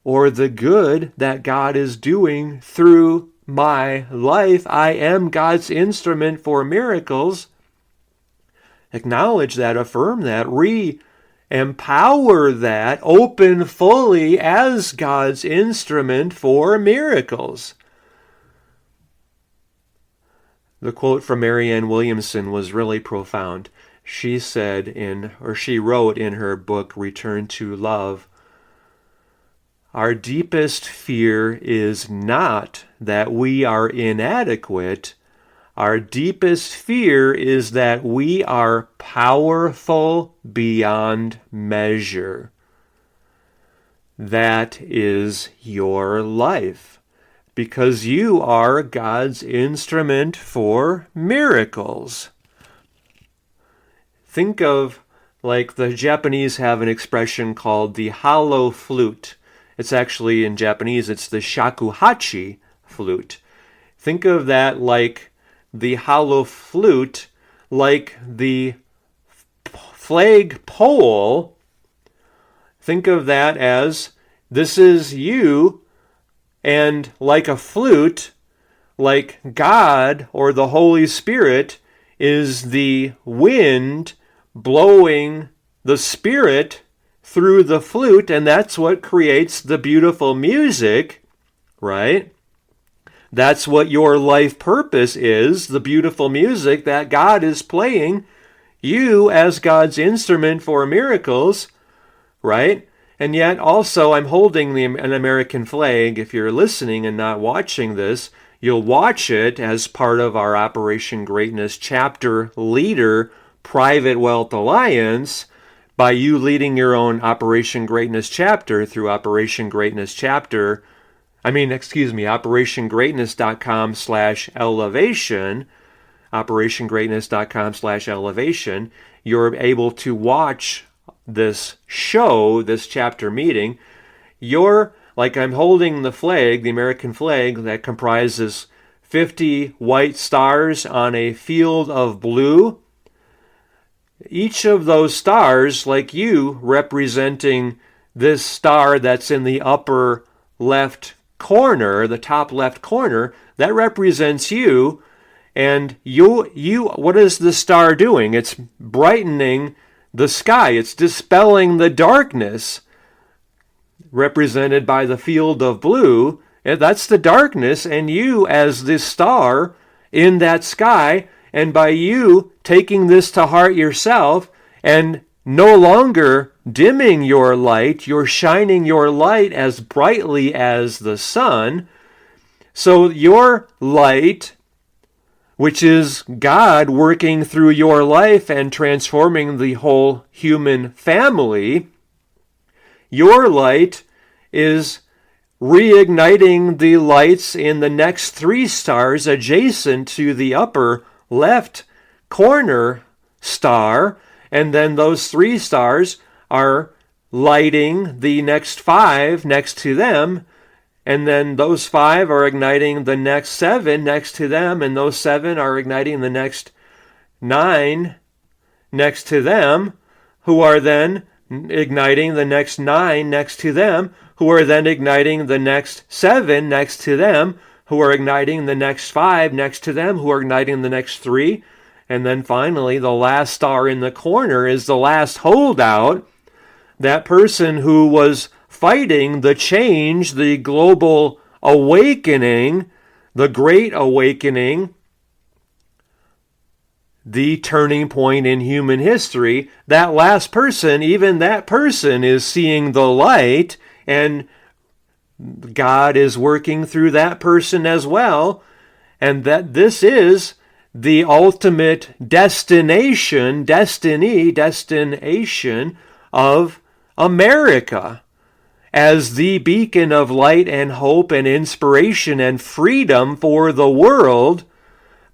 or the good that God is doing through my life. I am God's instrument for miracles. Acknowledge that, affirm that, empower that, open fully as God's instrument for miracles. The quote from Marianne Williamson was really profound. She wrote in her book, Return to Love, our deepest fear is not that we are inadequate. Our deepest fear is that we are powerful beyond measure. That is your life, because you are God's instrument for miracles. Think of, like, the Japanese have an expression called the hollow flute. It's actually, in Japanese, it's the shakuhachi flute. Think of that like the hollow flute like the flag pole. Think of that as this is you, and like a flute, like God or the Holy Spirit is the wind blowing the Spirit through the flute, and that's what creates the beautiful music, right? That's what your life purpose is, the beautiful music that God is playing, you as God's instrument for miracles, right? And yet also I'm holding an American flag. If you're listening and not watching this, you'll watch it as part of our Operation Greatness chapter leader Private Wealth Alliance by you leading your own Operation Greatness chapter through OperationGreatness.com/elevation, OperationGreatness.com/elevation. You're able to watch this show, this chapter meeting. Like I'm holding the flag, the American flag, that comprises 50 white stars on a field of blue. Each of those stars, like you, representing this star that's in the upper left corner, the top left corner, that represents you. And you, what is the star doing? It's brightening the sky. It's dispelling the darkness, represented by the field of blue. And that's the darkness, and you as this star in that sky, and by you taking this to heart yourself and no longer dimming your light, you're shining your light as brightly as the sun. So your light, which is God working through your life and transforming the whole human family, your light is reigniting the lights in the next 3 stars adjacent to the upper left corner star, and then those 3 stars are lighting the next 5 next to them, and then those 5 are igniting the next 7 next to them, and those 7 are igniting the next 9 next to them, who are then igniting the next 9 next to them, who are then igniting the next 7 next to them, who are igniting the next 5 next to them, who are igniting the next 3. And then finally, the last star in the corner is the last holdout, that person who was fighting the change, the global awakening, the great awakening, the turning point in human history. That last person, even that person is seeing the light, and God is working through that person as well, and that this is the ultimate destination of America as the beacon of light and hope and inspiration and freedom for the world.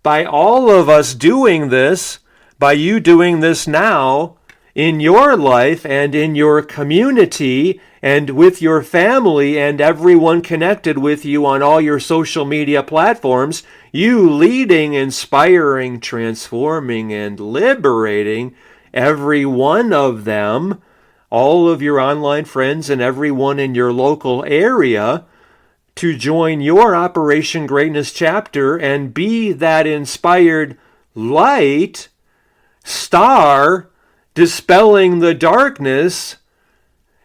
By all of us doing this, by you doing this now in your life and in your community and with your family and everyone connected with you on all your social media platforms, you leading, inspiring, transforming, and liberating every one of them, all of your online friends and everyone in your local area, to join your Operation Greatness chapter and be that inspired light, star, dispelling the darkness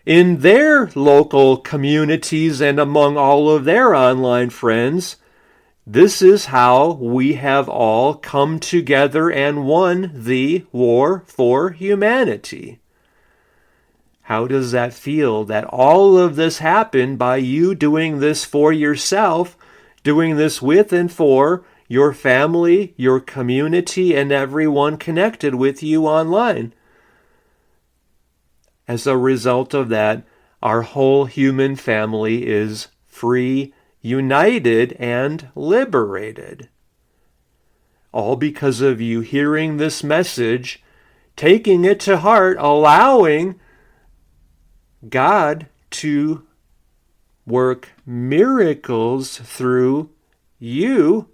in their local communities and among all of their online friends. This is how we have all come together and won the war for humanity. How does that feel, that all of this happened by you doing this for yourself, doing this with and for your family, your community, and everyone connected with you online? As a result of that, our whole human family is free, united, and liberated. All because of you hearing this message, taking it to heart, allowing God to work miracles through you,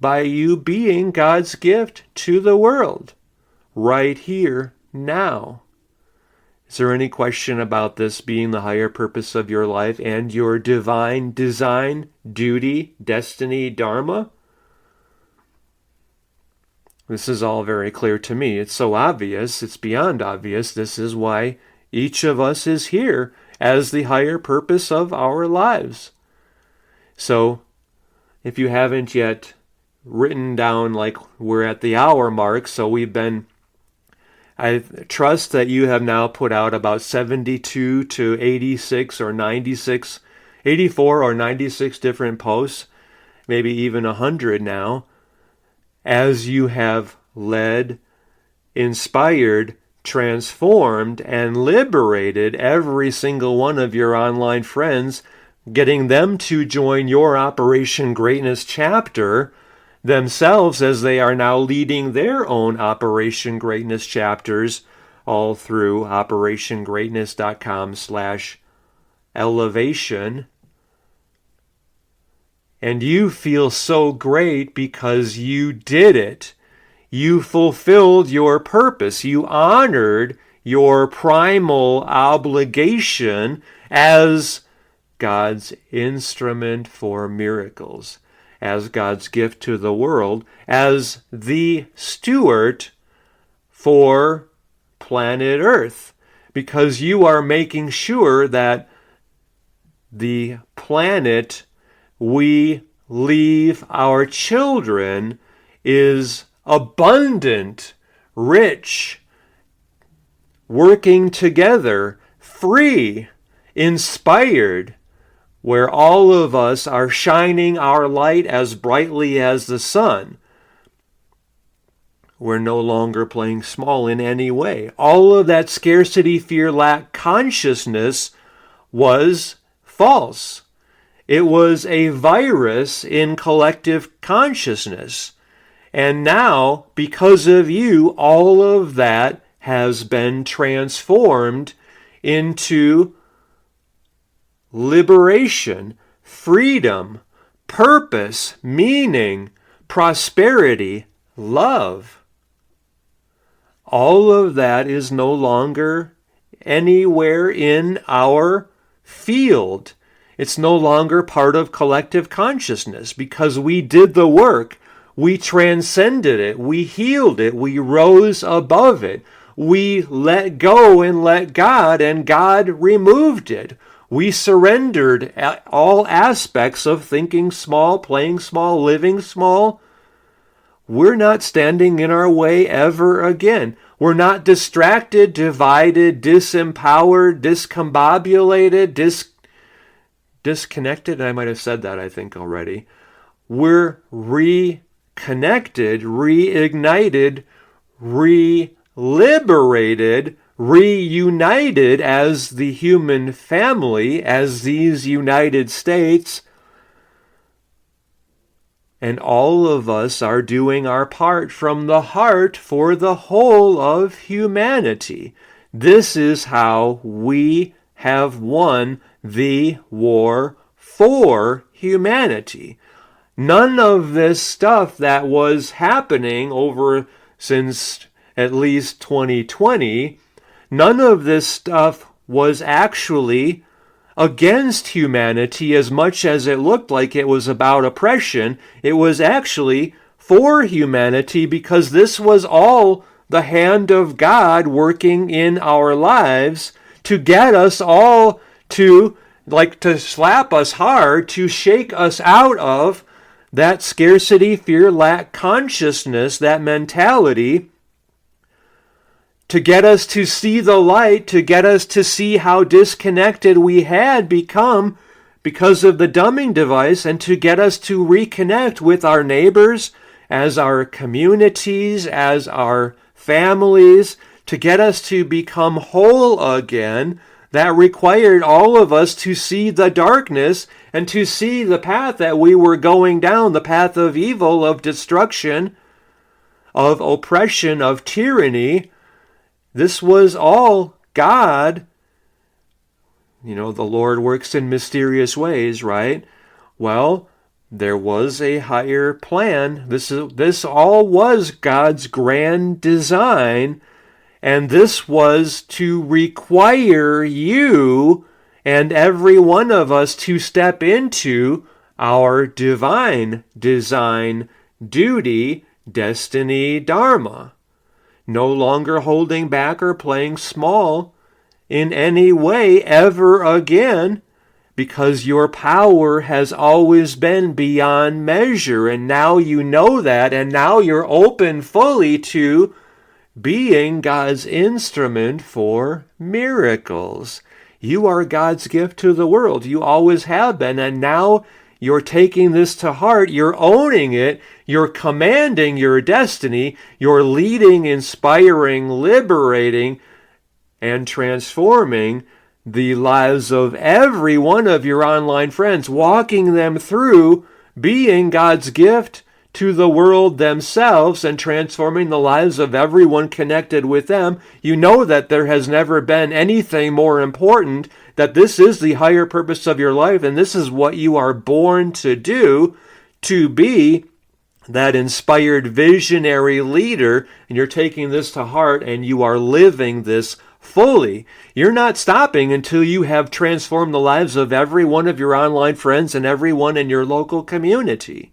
by you being God's gift to the world right here, now. Is there any question about this being the higher purpose of your life and your divine design, duty, destiny, dharma? This is all very clear to me. It's so obvious, it's beyond obvious. This is why each of us is here as the higher purpose of our lives. So, if you haven't yet written down, like we're at the hour mark, so I trust that you have now put out about 72 to 86 or 96, 84 or 96 different posts, maybe even 100 now, as you have led, inspired, transformed, and liberated every single one of your online friends, getting them to join your Operation Greatness chapter themselves as they are now leading their own Operation Greatness chapters all through operationgreatness.com/elevation. And you feel so great because you did it. You fulfilled your purpose. You honored your primal obligation as God's instrument for miracles, as God's gift to the world, as the steward for planet Earth, because you are making sure that the planet we leave our children is abundant, rich, working together, free, inspired, where all of us are shining our light as brightly as the sun. We're no longer playing small in any way. All of that scarcity, fear, lack consciousness was false. It was a virus in collective consciousness. And now, because of you, all of that has been transformed into liberation, freedom, purpose, meaning, prosperity, love. All of that is no longer anywhere in our field. It's no longer part of collective consciousness because we did the work. We transcended it. We healed it. We rose above it. We let go and let God, and God removed it. We surrendered all aspects of thinking small, playing small, living small. We're not standing in our way ever again. We're not distracted, divided, disempowered, discombobulated, disconnected. I might have said that, I think, already. We're reconnected, reignited, reliberated, reunited as the human family, as these United States. And all of us are doing our part from the heart for the whole of humanity. This is how we have won the war for humanity. None of this stuff that was happening over since at least 2020, none of this stuff was actually against humanity as much as it looked like it was about oppression. It was actually for humanity because this was all the hand of God working in our lives to get us all to slap us hard, to shake us out of that scarcity, fear, lack consciousness, that mentality, to get us to see the light, to get us to see how disconnected we had become because of the dumbing device, and to get us to reconnect with our neighbors, as our communities, as our families, to get us to become whole again. That required all of us to see the darkness and to see the path that we were going down, the path of evil, of destruction, of oppression, of tyranny. This was all God. The Lord works in mysterious ways, right? Well, there was a higher plan. This all was God's grand design, and this was to require you and every one of us to step into our divine design, duty, destiny, dharma. No longer holding back or playing small in any way ever again, because your power has always been beyond measure, and now you know that, and now you're open fully to being God's instrument for miracles. You are God's gift to the world. You always have been, and now you're taking this to heart. You're owning it. You're commanding your destiny. You're leading, inspiring, liberating, and transforming the lives of every one of your online friends, walking them through being God's gift to the world themselves and transforming the lives of everyone connected with them. You know that there has never been anything more important, that this is the higher purpose of your life, and this is what you are born to do, to be that inspired visionary leader, and you're taking this to heart and you are living this fully. You're not stopping until you have transformed the lives of every one of your online friends and everyone in your local community.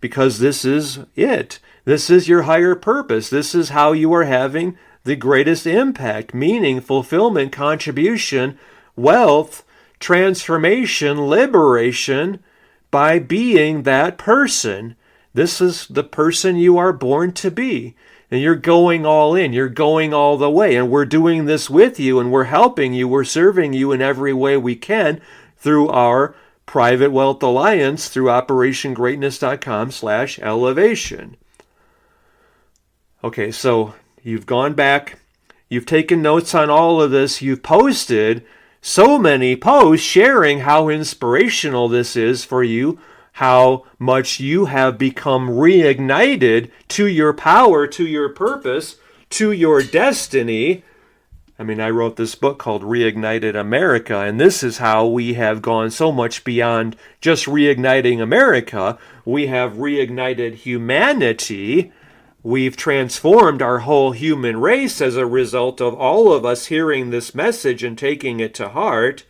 Because this is it. This is your higher purpose. This is how you are having the greatest impact, meaning, fulfillment, contribution, wealth, transformation, liberation, by being that person. This is the person you are born to be. And you're going all in. You're going all the way. And we're doing this with you, and we're helping you. We're serving you in every way we can through our Private Wealth Alliance, through OperationGreatness.com/elevation. Okay, so you've gone back. You've taken notes on all of this. You've posted so many posts sharing how inspirational this is for you, how much you have become reignited to your power, to your purpose, to your destiny. I mean, I wrote this book called Reignited America, and this is how we have gone so much beyond just reigniting America. We have reignited humanity. We've transformed our whole human race as a result of all of us hearing this message and taking it to heart.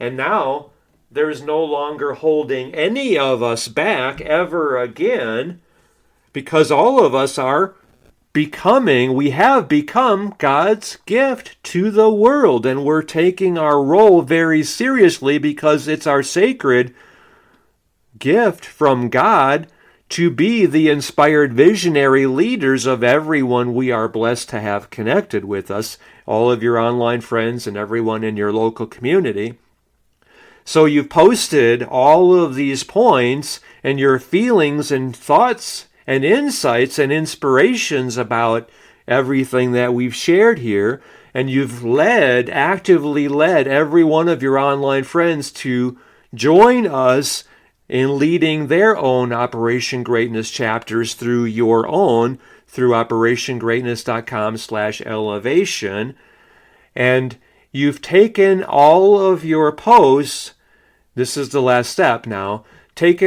And now there's no longer holding any of us back ever again, because all of us are we have become God's gift to the world, and we're taking our role very seriously because it's our sacred gift from God to be the inspired visionary leaders of everyone we are blessed to have connected with us, all of your online friends and everyone in your local community. So you've posted all of these points and your feelings and thoughts and insights and inspirations about everything that we've shared here, and you've actively led every one of your online friends to join us in leading their own Operation Greatness chapters through OperationGreatness.com/elevation. And you've taken all of your posts. This is the last step now. Take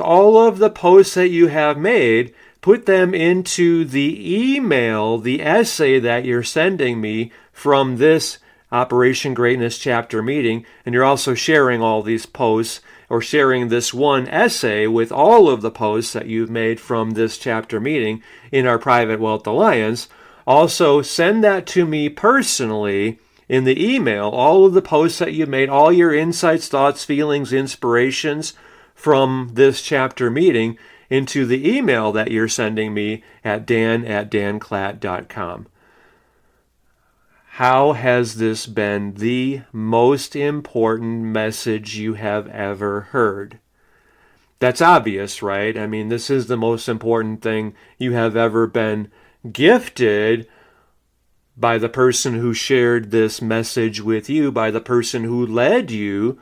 all of the posts that you have made, put them into the email, the essay that you're sending me from this Operation Greatness chapter meeting, and you're also sharing all these posts, or sharing this one essay with all of the posts that you've made from this chapter meeting in our Private Wealth Alliance. Also, send that to me personally in the email, all of the posts that you've made, all your insights, thoughts, feelings, inspirations from this chapter meeting into the email that you're sending me at dan@danclatt.com. How has this been the most important message you have ever heard? That's obvious, right? I mean, this is the most important thing you have ever been gifted by the person who shared this message with you, by the person who led you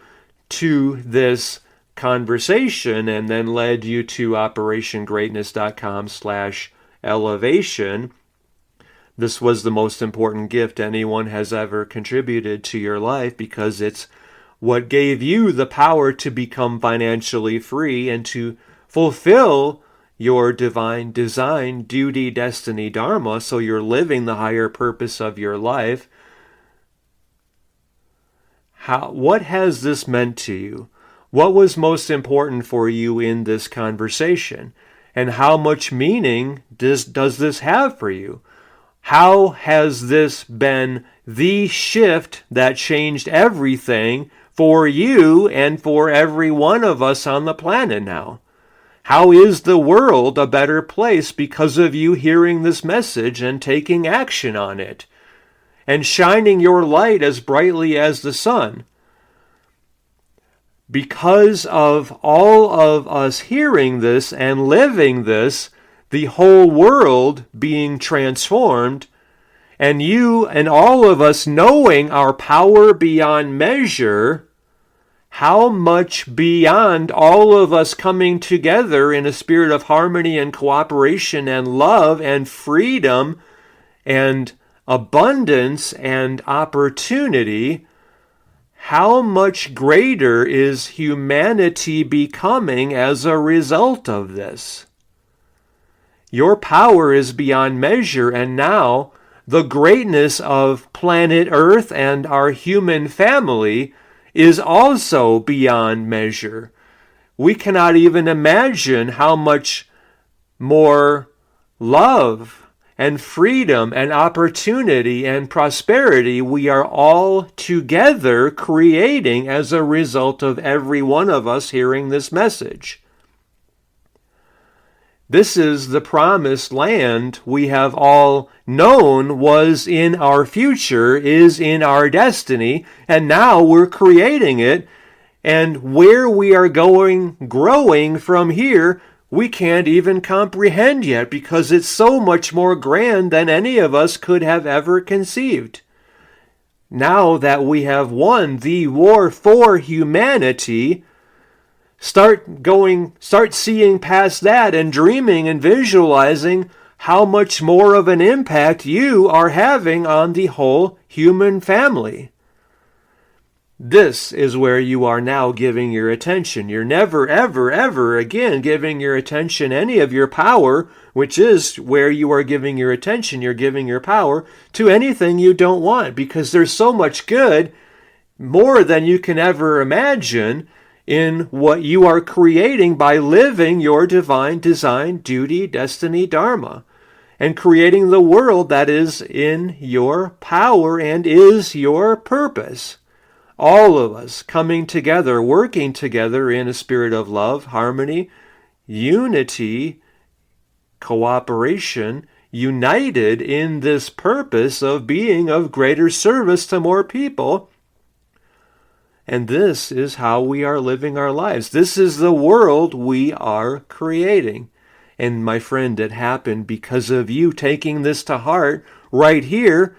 to this conversation and then led you to OperationGreatness.com/elevation. This was the most important gift anyone has ever contributed to your life, because it's what gave you the power to become financially free and to fulfill your divine design, duty, destiny, dharma, so you're living the higher purpose of your life. What has this meant to you? What was most important for you in this conversation? And how much meaning does this have for you? How has this been the shift that changed everything for you and for every one of us on the planet now? How is the world a better place because of you hearing this message and taking action on it and shining your light as brightly as the sun? Because of all of us hearing this and living this, the whole world being transformed, and you and all of us knowing our power beyond measure, how much beyond all of us coming together in a spirit of harmony and cooperation and love and freedom and abundance and opportunity, how much greater is humanity becoming as a result of this? Your power is beyond measure, and now the greatness of planet Earth and our human family is also beyond measure. We cannot even imagine how much more love and freedom and opportunity and prosperity we are all together creating as a result of every one of us hearing this message. This is the promised land we have all known was in our future, is in our destiny, and now we're creating it. And where we are growing from here, we can't even comprehend yet because it's so much more grand than any of us could have ever conceived. Now that we have won the war for humanity, start seeing past that and dreaming and visualizing how much more of an impact you are having on the whole human family. This is where you are now giving your attention. You're never, ever, ever again giving your attention, any of your power, which is where you are giving your attention. You're giving your power to anything you don't want, because there's so much good, more than you can ever imagine, in what you are creating by living your divine design, duty, destiny, dharma, and creating the world that is in your power and is your purpose. All of us coming together, working together in a spirit of love, harmony, unity, cooperation, united in this purpose of being of greater service to more people. And this is how we are living our lives. This is the world we are creating. And my friend, it happened because of you taking this to heart right here,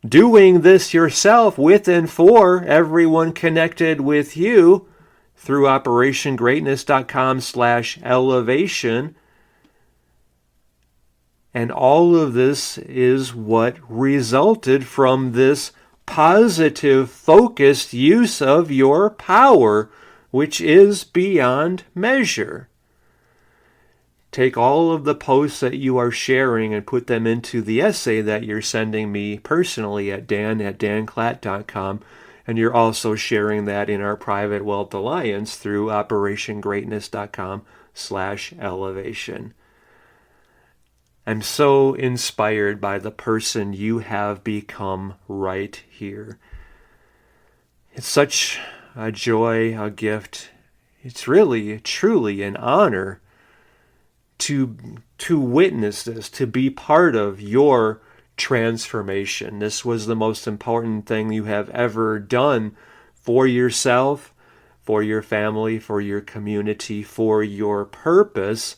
doing this yourself with and for everyone connected with you through operationgreatness.com/elevation. And all of this is what resulted from this positive, focused use of your power, which is beyond measure. Take all of the posts that you are sharing and put them into the essay that you're sending me personally at dan@danclatt.com, and you're also sharing that in our Private Wealth Alliance through operationgreatness.com/elevation. I'm so inspired by the person you have become right here. It's such a joy, a gift. It's really, truly an honor to witness this, to be part of your transformation. This was the most important thing you have ever done for yourself, for your family, for your community, for your purpose,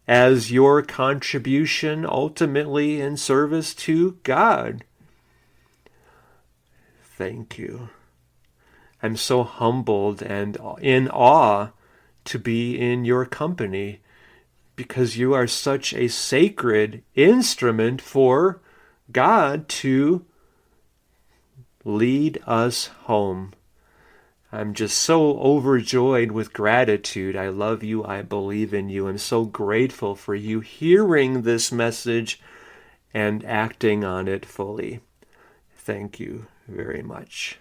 as your contribution ultimately in service to God. Thank you. I'm so humbled and in awe to be in your company, because you are such a sacred instrument for God to lead us home. I'm just so overjoyed with gratitude. I love you. I believe in you. I'm so grateful for you hearing this message and acting on it fully. Thank you very much.